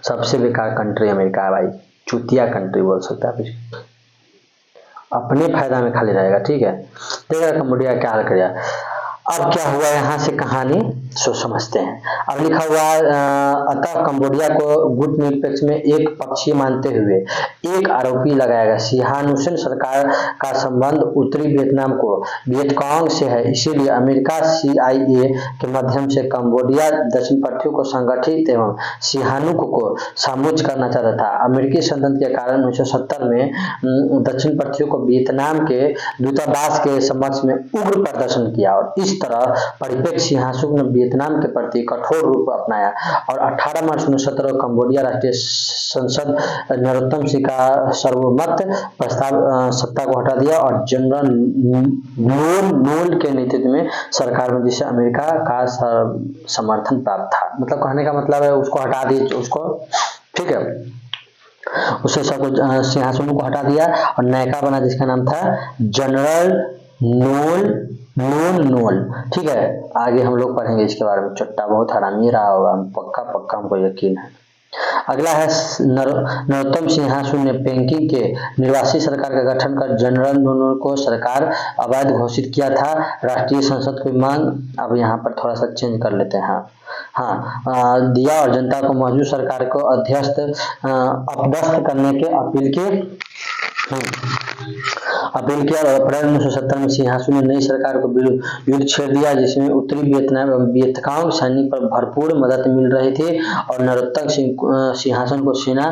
सबसे बेकार कंट्री अमेरिका है भाई, चुतिया कंट्री बोल सकते हैं आप इसको, अपने फायदा में खाली रहेगा। ठीक है, देखिए कंबोडिया क्या हाल कर। अब क्या हुआ यहाँ से कहानी सो समझते हैं। अब लिखा हुआ अतः कंबोडिया को गुटनिरपेक्ष में एक पक्षीय मानते हुए एक आरोपी लगाएगा। सिहानुसेन सरकार का संबंध उत्तरी वियतनाम को वियतकांग से है, इसीलिए अमेरिका CIA के माध्यम से कंबोडिया दक्षिण पश्चिम को संगठित एवं सिहानुक को समूच करना चाहता था। अमेरिकी षड्यंत्र के कारण 1970 में दक्षिण पश्चिम को वियतनाम के दूतावास के समक्ष में उग्र प्रदर्शन किया और इस तरह परिप्रेक्ष्य सिहानुक ने वियतनाम के प्रति कठोर रूप अपनाया और 18 मार्च 1970 को कंबोडिया राष्ट्रीय संसद नरोत्तम सिंह का सर्वमत प्रस्ताव सत्ता को हटा दिया और जनरल नोल के नेतृत्व में सरकार में जिसे अमेरिका का समर्थन प्राप्त था। मतलब कहने का मतलब है उसको हटा दी उसको, ठीक है, उसे सब सिंहासन को हटा दिया और नयका बना जिसका नाम था जनरल नोल। ठीक है, आगे हम लोग पढ़ेंगे इसके बारे में। चट्टा बहुत हरामी रहा होगा, पक्का हमको यकीन है। अगला है नरोत्तम सिंहासन ने पेकिंग के निर्वासित सरकार का गठन कर जनरल नोल को सरकार अवैध घोषित किया था। राष्ट्रीय संसद की मांग अब यहाँ पर थोड़ा सा चेंज कर लेते हैं, दिया और जनता को मौजूद सरकार को अपदस्थ करने के अपील किया और अप्रैल 1970 में सिंहासन ने नई सरकार को युद्ध छेड़ दिया जिसमें उत्तरी वियतनाम एवं वियतकांग सैनिक पर भरपूर मदद मिल रही थी और नरोत्तम सिंहासन को सेना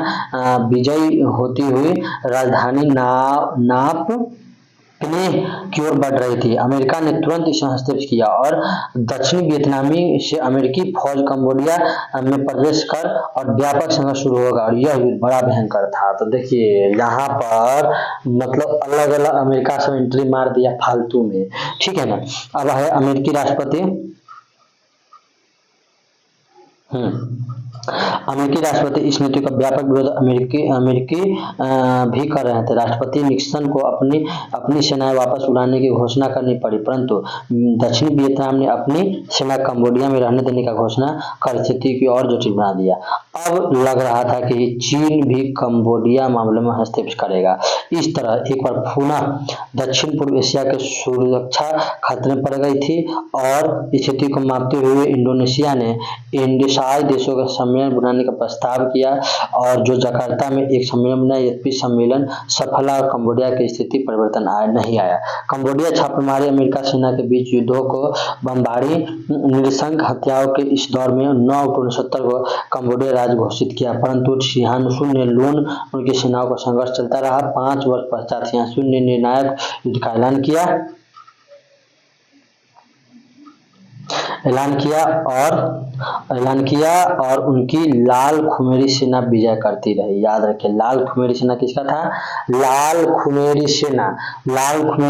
विजयी होती हुई राजधानी नापने की ओर बढ़ रही थी। अमेरिका ने तुरंत इसे हस्तक्षेप किया और दक्षिण वियतनामी से अमेरिकी फौज कंबोडिया में प्रवेश कर और व्यापक संघर्ष शुरू होगा और यह युद्ध बड़ा भयंकर था। तो देखिए यहाँ पर मतलब अलग अलग अमेरिका से एंट्री मार दिया फालतू में, ठीक है ना। अब है अमेरिकी राष्ट्रपति, अमेरिकी राष्ट्रपति इस नीति का व्यापक विरोध अमेरिकी भी कर रहे थे। राष्ट्रपति निक्सन को अपनी सेनाएं वापस उड़ाने की घोषणा करनी पड़ी, परंतु दक्षिण वियतनाम ने अपनी सेना कंबोडिया में रहने देने का घोषणा कर स्थिति की और जटिल बना दिया। अब लग रहा था कि चीन भी कंबोडिया मामले में हस्तक्षेप करेगा। इस तरह एक बार पुनः दक्षिण पूर्व एशिया की सुरक्षा खतरे में पड़ गई थी और स्थिति को मापते हुए इंडोनेशिया ने इंडोसाई देशों का सम्मेलन बुलाने का प्रस्ताव किया और जो जकार्ता में एक सम्मेलन बना। यद्यपि सम्मेलन सफल और कंबोडिया की स्थिति परिवर्तन नहीं आया। कंबोडिया छापेमारी अमेरिका सेना के बीच युद्धों को बमबारी निरंकुश हत्याओं के इस दौर में 9 अक्टूबर 1970 को कंबोडिया राज्य घोषित किया, परंतु सिहानुसेन ने लोन उनकी सेनाओं का संघर्ष चलता रहा। 5 वर्ष पश्चात सिहानुसेन ने निर्णायक युद्ध का ऐलान किया और उनकी लाल खुमेरी सेना विजय करती रही। याद रखें, लाल खुमेरी सेना किसका था? लाल खुमेरी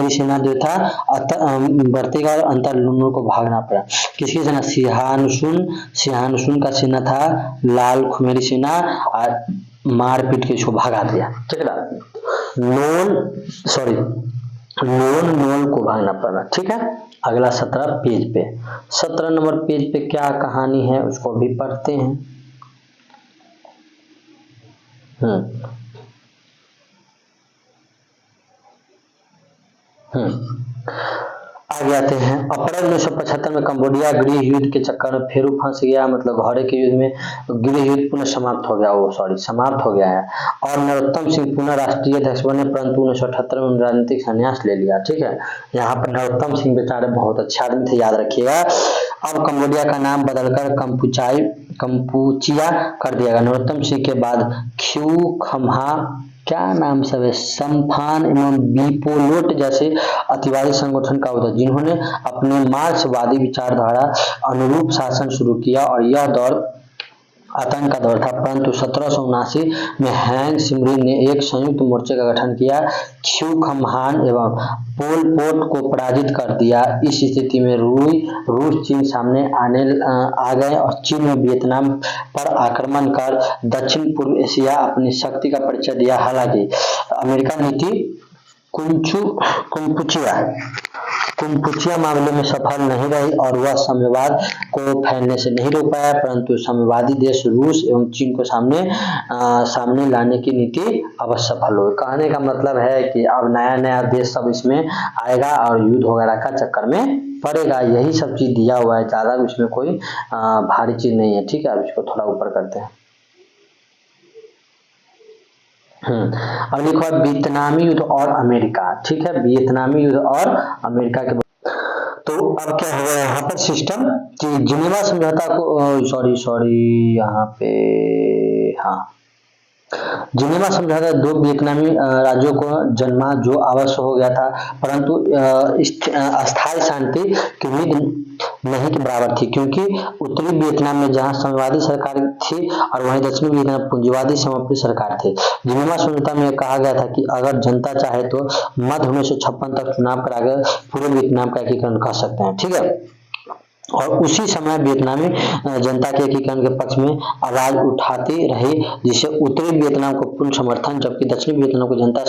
सेना जो था बढ़ती गई और अंतरलूनों को भागना पड़ा। किसकी सेना? सिहानुसेन का सेना था लाल खुमेरी सेना और मारपीट के इसको भगा दिया, ठीक है। नोल को भागना पड़ा, ठीक है। अगला 17 नंबर पेज पे क्या कहानी है उसको भी पढ़ते हैं। आगे आते हैं। अप्रैल 1975 में कंबोडिया गृह युद्ध के चक्कर में फिर फंस गया। मतलब घरे के युद्ध में गृह युद्ध पुनः समाप्त हो गया है और नरोत्तम सिंह पुनः राष्ट्रीय अध्यक्ष बने, परंतु 1978 में राजनीतिक संन्यास ले लिया, ठीक है। यहाँ पर नरोत्तम सिंह बेचारे बहुत अच्छे आदमी थे, याद रखिएगा। अब कंबोडिया का नाम बदलकर कंपूचिया कर दिया गया। नरोत्तम सिंह के बाद ख्यू खम्हा क्या नाम सब है, सम्फान एवं बीपोलोट जैसे अतिवादी संगठन का उदय, जिन्होंने अपने मार्क्सवादी विचारधारा अनुरूप शासन शुरू किया और यह दौर आतंक का दौर था। परंतु 1779 में हैंग सिमरिन ने एक संयुक्त मोर्चे का गठन किया, ख्यू खम्हान एवं पोल पोट को पराजित कर दिया। इस स्थिति में रूस चीन सामने आ गए और चीन ने वियतनाम पर आक्रमण कर दक्षिण पूर्व एशिया अपनी शक्ति का परिचय दिया। हालांकि अमेरिका नीति कंपूचिया पुनपुचिया मामले में सफल नहीं रही और वह साम्यवाद को फैलने से नहीं रोक पाया, परंतु साम्यवादी देश रूस एवं चीन को सामने लाने की नीति अवश्य सफल हुई। कहने का मतलब है कि अब नया नया देश सब इसमें आएगा और युद्ध वगैरह का चक्कर में पड़ेगा। यही सब चीज दिया हुआ है, ज्यादा इसमें कोई भारी चीज नहीं है। ठीक है, अब इसको थोड़ा ऊपर करते हैं। अब लिखो वियतनामी युद्ध और अमेरिका। ठीक है, वियतनामी युद्ध और अमेरिका के। तो अब क्या हुआ यहाँ पर सिस्टम कि जिनेवा समझौता को सॉरी यहाँ पे, हाँ, जिनेवा समझौता दो वियतनामी राज्यों को जन्मा जो आवश्यक हो गया था, परंतु अस्थायी शांति की उम्मीद नहीं के बराबर थी, क्योंकि उत्तरी वियतनाम में जहां साम्यवादी सरकार थी और वहीं दक्षिणी वियतनाम पूंजीवादी समावेशी सरकार थी। जिनेवा समझौता में कहा गया था कि अगर जनता चाहे तो मध्य 1956 तक चुनाव कराकर पूरे वियतनाम का एकीकरण कर सकते हैं। ठीक है, और उसी समय वियतनामी जनता के एकीकरण के पक्ष में आवाज उठाती रही, जिससे उत्तरी वियतनाम को पूर्ण समर्थन, जबकि दक्षिणी वियतनाम की जनता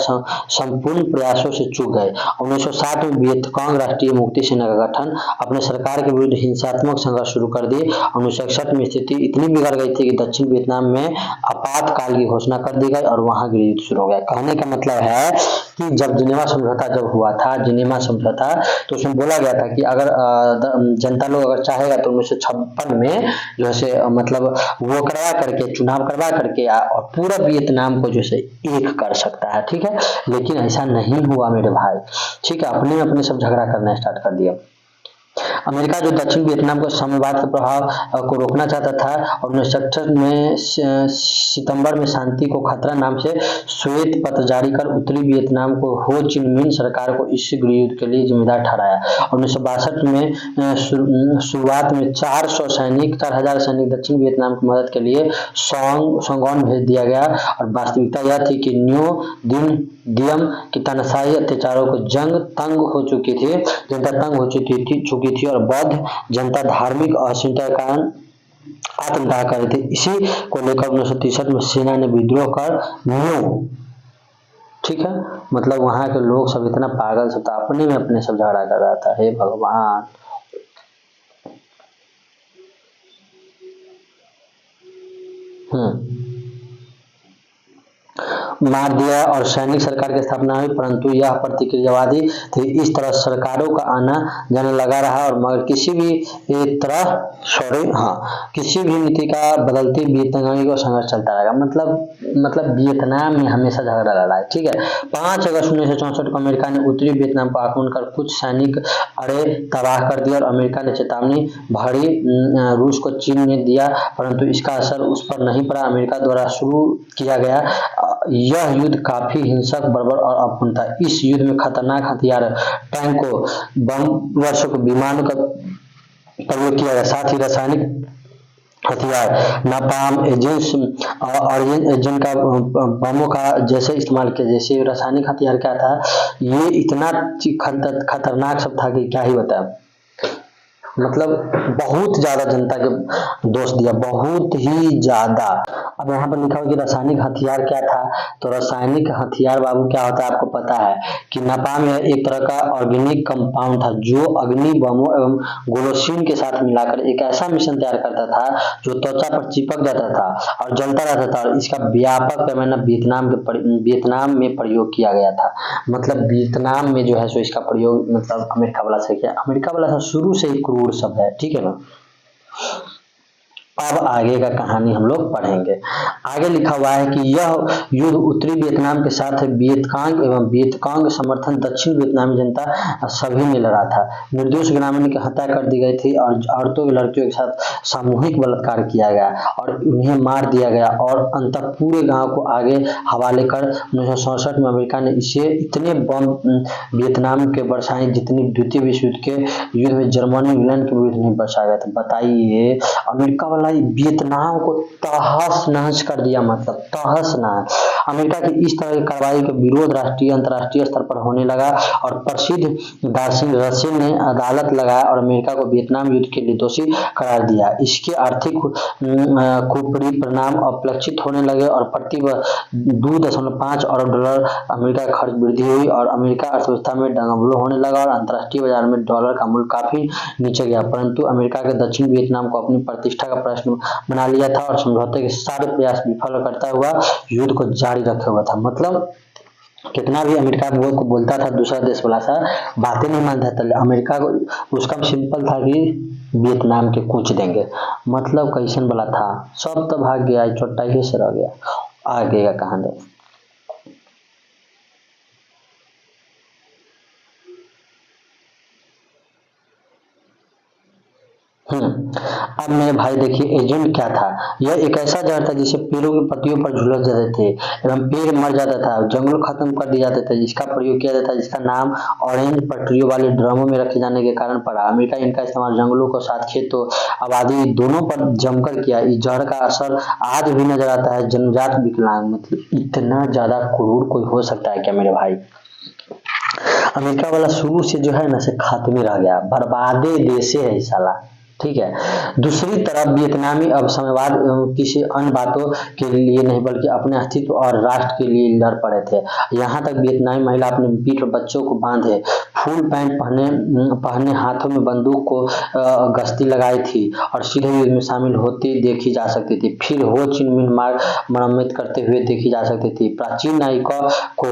संपूर्ण प्रयासों से चूक गए। 1960 में वियतकांग राष्ट्रीय मुक्ति सेना का गठन अपने सरकार के विरुद्ध हिंसात्मक संघर्ष शुरू कर दी। 1961 में स्थिति इतनी बिगड़ गई थी कि दक्षिण वियतनाम में आपातकाल की घोषणा कर दी गई और वहां गृहयुद्ध शुरू हो गया। कहने का मतलब है कि जब जिनेवा समझौता जब हुआ था, जिनेवा समझौता, तो उसमें बोला गया था कि अगर जनता लोग अगर चाहेगा तो 1956 में जो है मतलब वो करवा करके चुनाव करवा करके और पूरा वियतनाम को जो है एक कर सकता है। ठीक है, लेकिन ऐसा नहीं हुआ मेरे भाई। ठीक है, अपने अपने सब झगड़ा करना स्टार्ट कर दिया। अमेरिका जो दक्षिण वियतनाम को साम्यवाद के प्रभाव को रोकना चाहता था और 1966 में सितंबर में शांति को खतरा नाम से श्वेत पत्र जारी कर उत्तरी वियतनाम को हो चिन मिन सरकार को इस गृहयुद्ध के लिए जिम्मेदार ठहराया। 1962 में शुरुआत में 4,000 सैनिक दक्षिण वियतनाम की मदद के लिए सांगोन भेज दिया गया और वास्तविकता यह थी कि न्यू दियम की तानाशाही अत्याचारों को जनता तंग हो चुकी थी और बौद्ध जनता धार्मिक असहिष्णुता के कारण आत्मदाह कर रही थी। इसी को लेकर 1963 में सेना ने विद्रोह कर न्यू, ठीक है, मतलब वहां के लोग सब इतना पागल सब था, अपने में अपने सब झगड़ा कर रहा था। हे भगवान, मार दिया और सैनिक सरकार की स्थापना हुई, परंतु यह प्रतिक्रियावादी थी। इस तरह सरकारों का आना जाना लगा रहा और मगर किसी भी नीति का बदलती वियतनामी को संघर्ष चलता रहेगा। मतलब वियतनाम में हमेशा झगड़ा लड़ा है। ठीक है, 5 अगस्त 1964 को अमेरिका ने उत्तरी वियतनाम पर आक्रमण कर कुछ सैनिक अड़े तबाह कर दिया और अमेरिका ने चेतावनी भरी रूस को चीन ने दिया, परंतु इसका असर उस पर नहीं पड़ा। अमेरिका द्वारा शुरू किया गया यह युद्ध काफी हिंसक, बर्बर और अपूर्ण था। इस युद्ध में खतरनाक हथियार, टैंकों, बम वर्षों, विमानों का प्रयोग किया गया, साथ ही रासायनिक हथियार, नापाम एजेंट और एजेंट का बमों का जैसे इस्तेमाल किया। जैसे रासायनिक हथियार क्या था, ये इतना खतरनाक सब था कि क्या ही बताया। मतलब बहुत ज्यादा जनता के दोष दिया, बहुत ही ज्यादा। अब यहाँ पर लिखा हुआ कि रासायनिक हथियार क्या था, तो रासायनिक हथियार बाबू क्या होता है आपको पता है कि नापाम एक तरह का ऑर्गेनिक कंपाउंड था जो अग्नि बमों एवं गोलोसिन के साथ मिलाकर एक ऐसा मिश्रण तैयार करता था जो त्वचा पर चिपक जाता था और जलता रहता था, और इसका व्यापक पैमाना वियतनाम में प्रयोग किया गया था। मतलब वियतनाम में जो है सो इसका प्रयोग मतलब अमेरिका वाला से किया। अमेरिका वाला शुरू से ही क्रूर सब है। ठीक है ना, अब आगे का कहानी हम लोग पढ़ेंगे। आगे लिखा हुआ है कि यह युद्ध उत्तरी वियतनाम के साथ वियतकांग एवं वियतकांग समर्थन दक्षिण वियतनामी जनता सभी ने लड़ा था। निर्दोष ग्रामीण की हत्या कर दी गई थी और औरतों व लड़कियों के साथ सामूहिक बलात्कार किया गया और उन्हें मार दिया गया और अंततः पूरे गांव को आगे हवाले कर 1967 में अमेरिका ने इसे इतने बम वियतनाम के बरसाए जितनी द्वितीय विश्व युद्ध में जर्मनी इंग्लैंड के विरुद्ध नहीं बरसाया गया था। बताइए, अमेरिका वाला भाई वियतनाम को तहस नहस कर दिया, मतलब तहस नहस। अमेरिका की इस तरह की कार्रवाई का विरोध राष्ट्रीय अंतर्राष्ट्रीय स्तर पर होने लगा और प्रसिद्ध दार्शनिक रसेल ने अदालत लगाया और अमेरिका को वियतनाम युद्ध के लिए दोषी करार दिया। इसके आर्थिक कुपरी परिणाम अपेक्षित होने लगे और प्रति 2.5 अरब डॉलर अमेरिका का खर्च वृद्धि हुई और अमेरिका अर्थव्यवस्था में डगमगोल होने लगा और अंतर्राष्ट्रीय बाजार में डॉलर का मूल्य काफी नीचे गया। परंतु अमेरिका के दक्षिण वियतनाम को अपनी प्रतिष्ठा का प्रश्न बना लिया था और समझौते के सारे प्रयास विफल करता हुआ युद्ध को जारी रखे हुआ था। मतलब कितना भी अमेरिका वो को बोलता था दूसरा देश वाला सा बातें नहीं मानता था, अमेरिका को उसका सिंपल था कि वियतनाम के कूच देंगे। मतलब कैसन वाला था, सब तो भाग गया, छोटा ही से रह गया, आगे का कहानी। अब मेरे भाई देखिए एजेंट क्या था, यह एक ऐसा जहर था जिसे पेड़ों की पत्तियों पर झुलस जाते थे एवं पेड़ मर जाता था, जंगलों खत्म कर दिए जाते थे, जिसका प्रयोग किया जाता है, जिसका नाम ऑरेंज पटरियों वाले ड्रमों में रखे जाने के कारण पड़ा। अमेरिका इनका इस्तेमाल जंगलों को साथ खेतों आबादी दोनों पर जमकर किया। इस जहर का असर आज भी नजर आता है। जन्मजात विकलांग, मतलब इतना ज्यादा क्रूर कोई हो सकता है क्या मेरे भाई। अमेरिका वाला शुरू से जो है ना से खात्मे रह गया, बर्बादे देशे है साला, ठीक है। दूसरी तरफ वियतनामी अब साम्यवाद किसी अन्य बातों के लिए नहीं बल्कि अपने अस्तित्व और राष्ट्र के लिए लड़ पड़े थे। यहाँ तक वियतनामी महिला अपने पीठ पर बच्चों को बांधे फुल पैंट पहने हाथों में बंदूक को गश्ती लगाई थी और सीधे युद्ध में शामिल होती देखी जा सकती थी। फिर हो चिन मिन मार्ग मरम्मत करते हुए देखी जा सकती थी। प्राचीन नायिका को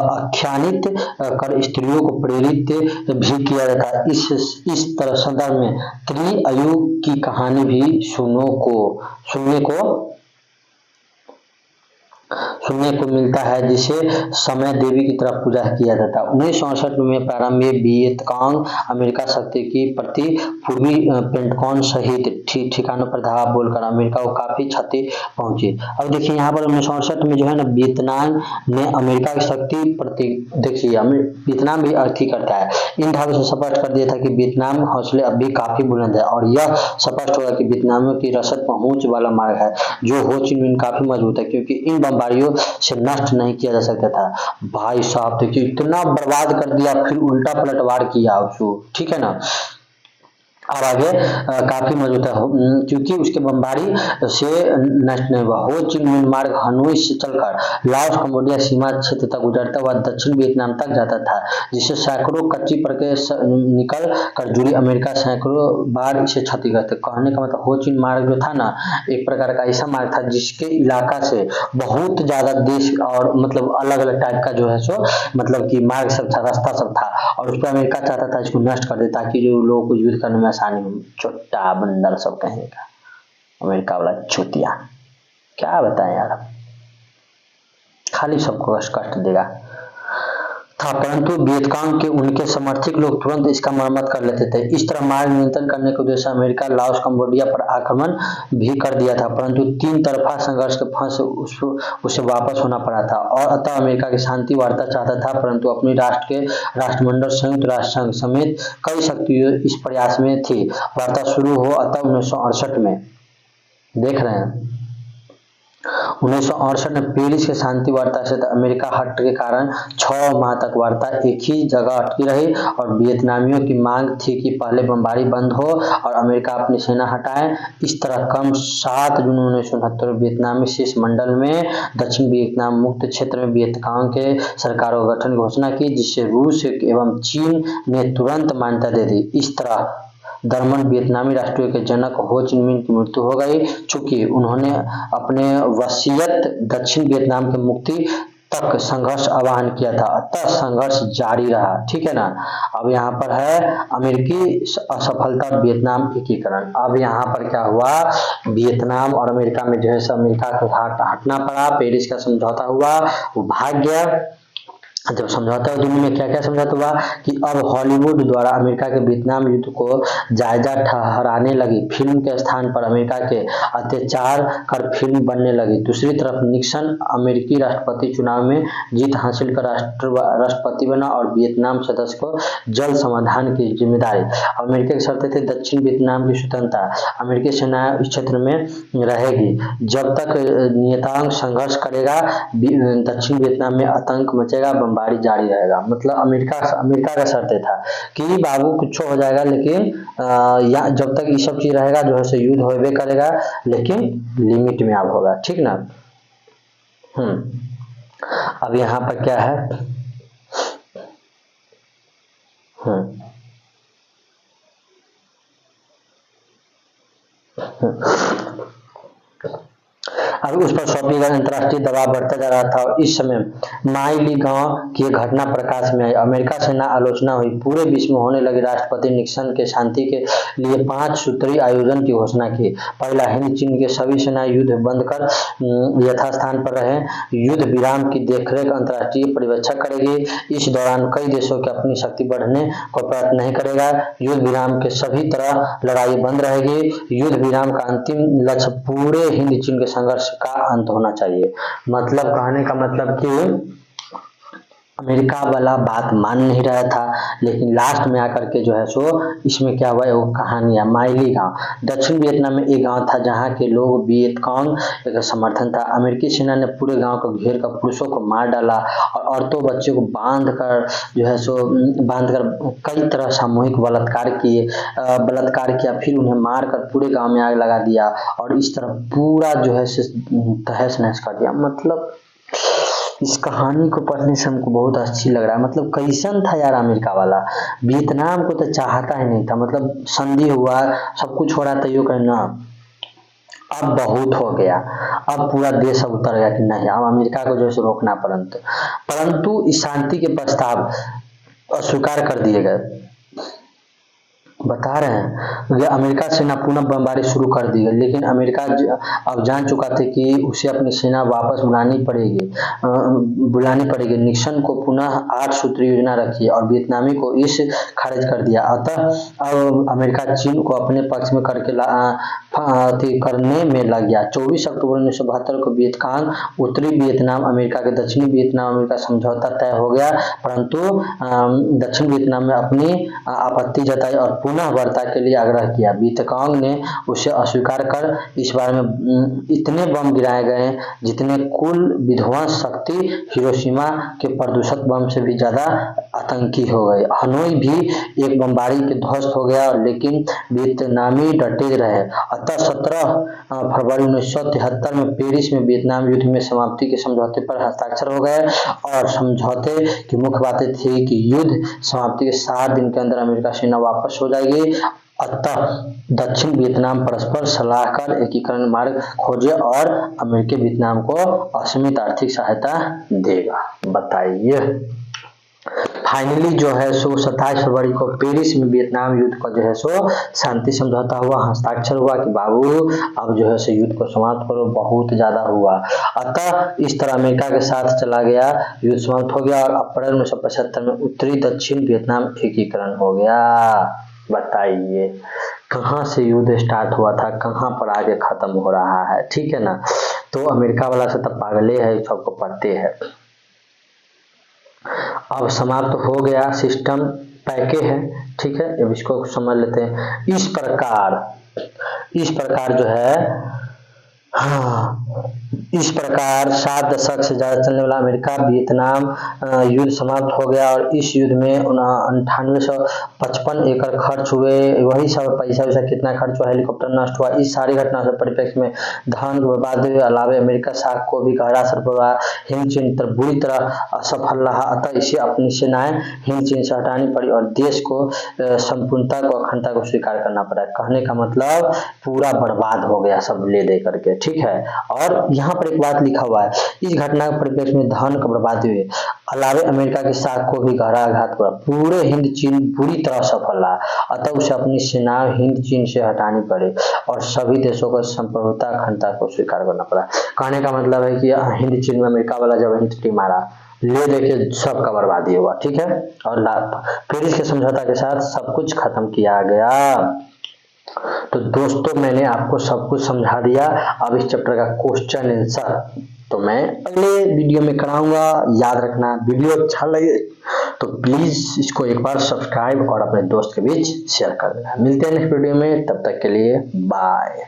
आख्यानित कर स्त्रियों को प्रेरित भी किया जाता है। इस तरह संदर्भ में त्रिअयु की कहानी भी सुनने को मिलता है, जिसे समय देवी की तरफ पूजा किया जाता है। 1968 में प्रारंभ में वियतकांग अमेरिका शक्ति की प्रति पूर्वी पेंटागन सहित ठिकानों पर धावा बोलकर अमेरिका को काफी क्षति पहुंची। अब देखिए यहाँ पर 1968 में जो है ना वियतनाम ने अमेरिका की शक्ति प्रति, देखिए वियतनाम भी अर्थी करता है। इन धावों से स्पष्ट कर दिया था कि वियतनाम हौसले अब भी काफी बुलंद है और यह स्पष्ट होगा कि वियतनामियों की रसद पहुंच वाला मार्ग है जो हो चिन मिन काफी मजबूत है, क्योंकि इन बमबारियों से नष्ट नहीं किया जा सकता था। भाई साहब देखिए इतना बर्बाद कर दिया, फिर उल्टा पलटवार किया उसको, ठीक है ना। अब आगे काफी मजबूत है क्योंकि उसके बमबारी से नष्ट नहीं हुआ। हो चिन मिन मार्ग हनोई से चलकर लाओस कंबोडिया सीमा क्षेत्र तक गुजरता हुआ दक्षिण वियतनाम तक जाता था, जिससे सैकड़ों कच्ची सड़कें निकल कर जुड़ी। अमेरिका सैकड़ों बार इसे क्षतिग्रस्त। कहने का मतलब हो चिन मार्ग जो था ना एक प्रकार का ऐसा मार्ग था जिसके इलाका से बहुत ज्यादा देश और मतलब अलग अलग टाइप का जो है सो मतलब कि मार्ग सब था, रास्ता सब था और उस पर अमेरिका चाहता था इसको नष्ट कर दे ताकि जो लोगों को युद्ध करने में आसानी हो। छोटा बंदर सब कहेगा अमेरिका वाला चूतिया, क्या बताएं यार, खाली सबको कष्ट देगा था। परंतु वियतकांग के उनके समर्थक लोग तुरंत इसका मरम्मत कर लेते थे। इस तरह मार्ग नियंत्रण करने के उद्देश्य अमेरिका लाओस कंबोडिया पर आक्रमण भी कर दिया था, परंतु तीन तरफा संघर्ष के फंस उसे वापस होना पड़ा था और अतः अमेरिका की शांति वार्ता चाहता था, परंतु अपनी राष्ट्र के राष्ट्रमंडल संयुक्त राष्ट्र संघ समेत कई शक्तियां इस प्रयास में थी। वार्ता शुरू हो अतः 1968 में देख रहे हैं 1968 में पेरिस के शांति वार्ता से अमेरिका हट के कारण 6 माह तक वार्ता एक ही जगह अटकी रही और वियतनामियों की मांग थी कि पहले बमबारी बंद हो और अमेरिका अपनी सेना हटाए। इस तरह कम 7 जून 1969 वियतनामी शिष्टमंडल में दक्षिण वियतनाम मुक्त क्षेत्र में वियतकांग के सरकारों का गठन की घोषणा की, जिससे रूस एवं चीन ने तुरंत मान्यता दे दी। इस तरह दरमियान वियतनामी राष्ट्रीय के जनक हो चिन मिन की मृत्यु हो गई, चूंकि उन्होंने अपने वसीयत दक्षिण वियतनाम की मुक्ति तक संघर्ष आह्वान किया था, अतः संघर्ष जारी रहा, ठीक है ना। अब यहाँ पर है अमेरिकी असफलता वियतनाम एकीकरण। अब यहाँ पर क्या हुआ, वियतनाम और अमेरिका में जो है अमेरिका को हटना पड़ा, पेरिस का समझौता हुआ, वो भाग गया जब समझौता हुआ दुनिया में क्या क्या समझौता हुआ कि अब हॉलीवुड द्वारा अमेरिका के वियतनाम युद्ध को जायजा ठहराने लगी, फिल्म के स्थान पर अमेरिका के अत्याचार कर फिल्म बनने लगी। दूसरी तरफ निक्सन अमेरिकी राष्ट्रपति चुनाव में जीत हासिल कर राष्ट्रपति बना और वियतनाम सदस्य को जल समाधान की जिम्मेदारी। अमेरिका की शर्तें थी दक्षिण वियतनाम की स्वतंत्रता, अमेरिकी सेना इस क्षेत्र में रहेगी जब तक नियतांक संघर्ष करेगा, दक्षिण वियतनाम में आतंक मचेगा, बमबारी जारी रहेगा। मतलब अमेरिका अमेरिका का शर्त था कि बाबू कुछ हो जाएगा लेकिन या जब तक ये सब चीज रहेगा जो है सो युद्ध होबे करेगा, लेकिन लिमिट में अब होगा, ठीक ना। अब यहाँ पर क्या है, अब उस पर सौंपी गई अंतर्राष्ट्रीय दबाव बढ़ता जा रहा था और इस समय माई ली गांव की एक घटना प्रकाश में आई। अमेरिका से ना आलोचना हुई, पूरे विश्व में होने लगी। राष्ट्रपति निक्सन के शांति के लिए 5 सूत्री आयोजन की घोषणा की। पहला, हिंद चीन के सभी सेनाएं युद्ध बंद कर यथास्थान पर रहे। युद्ध विराम की देखरेख अंतर्राष्ट्रीय पर्यवेक्षक करेगी। इस दौरान कई देशों की अपनी शक्ति बढ़ने को प्रयत्न नहीं करेगा। युद्ध विराम के सभी तरह लड़ाई बंद रहेगी। युद्ध विराम का अंतिम लक्ष्य पूरे हिंद चीन के संघर्ष का अंत होना चाहिए। मतलब कहने का मतलब कि अमेरिका वाला बात मान नहीं रहा था, लेकिन लास्ट में आकर के जो है सो इसमें क्या हुआ, वो कहानी है। माइली गांव दक्षिण वियतनाम में एक गांव था जहां के लोग वियतकांग का समर्थन था। अमेरिकी सेना ने पूरे गांव को घेर कर पुरुषों को मार डाला और औरतों बच्चों को बांध कर जो है सो कई तरह सामूहिक बलात्कार किया, फिर उन्हें मार कर पूरे गांव में आग लगा दिया और इस तरह पूरा जो है तहस नहस कर दिया। मतलब इस कहानी को पढ़ने से हमको बहुत अच्छी लग रहा है। मतलब कैसन था यार अमेरिका वाला, वियतनाम को तो चाहता ही नहीं था। मतलब संधि हुआ, सब कुछ हो रहा था, यो कहना अब बहुत हो गया, अब पूरा देश अब उतर गया कि नहीं, अब अमेरिका को जो है रोकना। परंतु इस शांति के प्रस्ताव अस्वीकार कर दिए गए। बता रहे हैं कि अमेरिका सेना पुनः बमबारी शुरू कर दी गई, लेकिन अमेरिका अब जान चुका था कि उसे अपनी सेना वापस बुलानी पड़ेगी। निक्सन को पुनः 8 सूत्री योजना रखी और वियतनामी को इस खारिज कर दिया। अतः अब अमेरिका चीन को अपने पक्ष में करने में लग गया। 24 अक्टूबर 1972 को वियतकांग उत्तरी वियतनाम अमेरिका के दक्षिणी वियतनाम अमेरिका समझौता तय हो गया, परंतु दक्षिण वियतनाम में अपनी आपत्ति जताई और पुनः वार्ता के लिए आग्रह किया। वियतकांग ने उसे अस्वीकार कर इस बार में इतने बम गिराए गए जितने कुल विध्वंस शक्ति हिरोशिमा के प्रदूषित बम से भी ज्यादा आतंकी हो गए। हनोई भी एक बमबारी के ध्वस्त हो गया, लेकिन वियतनामी डटे रहे। अतः 17 फरवरी 1973 में पेरिस में वियतनाम युद्ध में समाप्ति के समझौते पर हस्ताक्षर हो गए और समझौते की मुख्य बातें थी कि युद्ध समाप्ति के 7 दिन के अंदर अमेरिका सेना वापस हो जाएगी। अतः दक्षिण वियतनाम परस्पर सलाह कर एकीकरण मार्ग खोजे और अमेरिकी वियतनाम को असीमित आर्थिक सहायता देगा। बताइए, फाइनली जो है सो 27 फरवरी को पेरिस में वियतनाम युद्ध का जो है सो शांति समझौता हुआ, हस्ताक्षर हुआ कि बाबू अब जो है सो युद्ध को समाप्त करो। बहुत ज्यादा हुआ, अतः इस तरह अमेरिका के साथ चला गया, युद्ध समाप्त हो गया और अप्रैल 1975 में उत्तरी दक्षिण वियतनाम एकीकरण हो गया। बताइए कहाँ से युद्ध स्टार्ट हुआ था, कहाँ पर आगे खत्म हो रहा है, ठीक है ना। तो अमेरिका वाला से तब पागले है, सबको पढ़ते हैं। अब समाप्त हो गया, सिस्टम पैके है, ठीक है। अब इसको समझ लेते हैं। इस प्रकार जो है, इस प्रकार 7 दशक से ज्यादा चलने वाला अमेरिका वियतनाम युद्ध समाप्त हो गया और इस युद्ध में 9855 एकड़ खर्च हुए। वही सब पैसा कितना खर्च हुआ, हेलीकॉप्टर नष्ट हुआ। इस सारी घटना से परिप्रेक्ष्य में धन बर्बाद हुए, अलावे अमेरिका साख को भी गहरा असर पड़ा। हिंद चीन तर बुरी तरह असफल रहा, अतः इसे अपनी सेनाएं हिंद चीन से हटानी पड़ी और देश को संपूर्णता को अखंडता को स्वीकार करना पड़ा। कहने का मतलब पूरा बर्बाद हो गया सब ले दे करके, ठीक है। और यहाँ पर एक बात लिखा हुआ है, इस घटना के परिप्रेक्ष्य में धन का बर्बादी हुई, अलावे अमेरिका की साख को भी गहरा आघात पड़ा। पूरे हिंद चीन बुरी तरह सफल रहा, अतः उसे अपनी सेना हिंद चीन से हटानी पड़ी और सभी देशों को संप्रभुता अखंडता को स्वीकार करना पड़ा। कहने का मतलब है कि हिंद चीन में अमेरिका वाला जब एंट्री मारा, ले देके सबका बर्बादी हुआ, ठीक है। और फिर इसके समझौता के साथ सब कुछ खत्म किया गया। तो दोस्तों मैंने आपको सब कुछ समझा दिया। अब इस चैप्टर का क्वेश्चन आंसर तो मैं अगले वीडियो में कराऊंगा। याद रखना, वीडियो अच्छा लगे तो प्लीज इसको एक बार सब्सक्राइब और अपने दोस्त के बीच शेयर कर देना। मिलते हैं नेक्स्ट वीडियो में, तब तक के लिए बाय।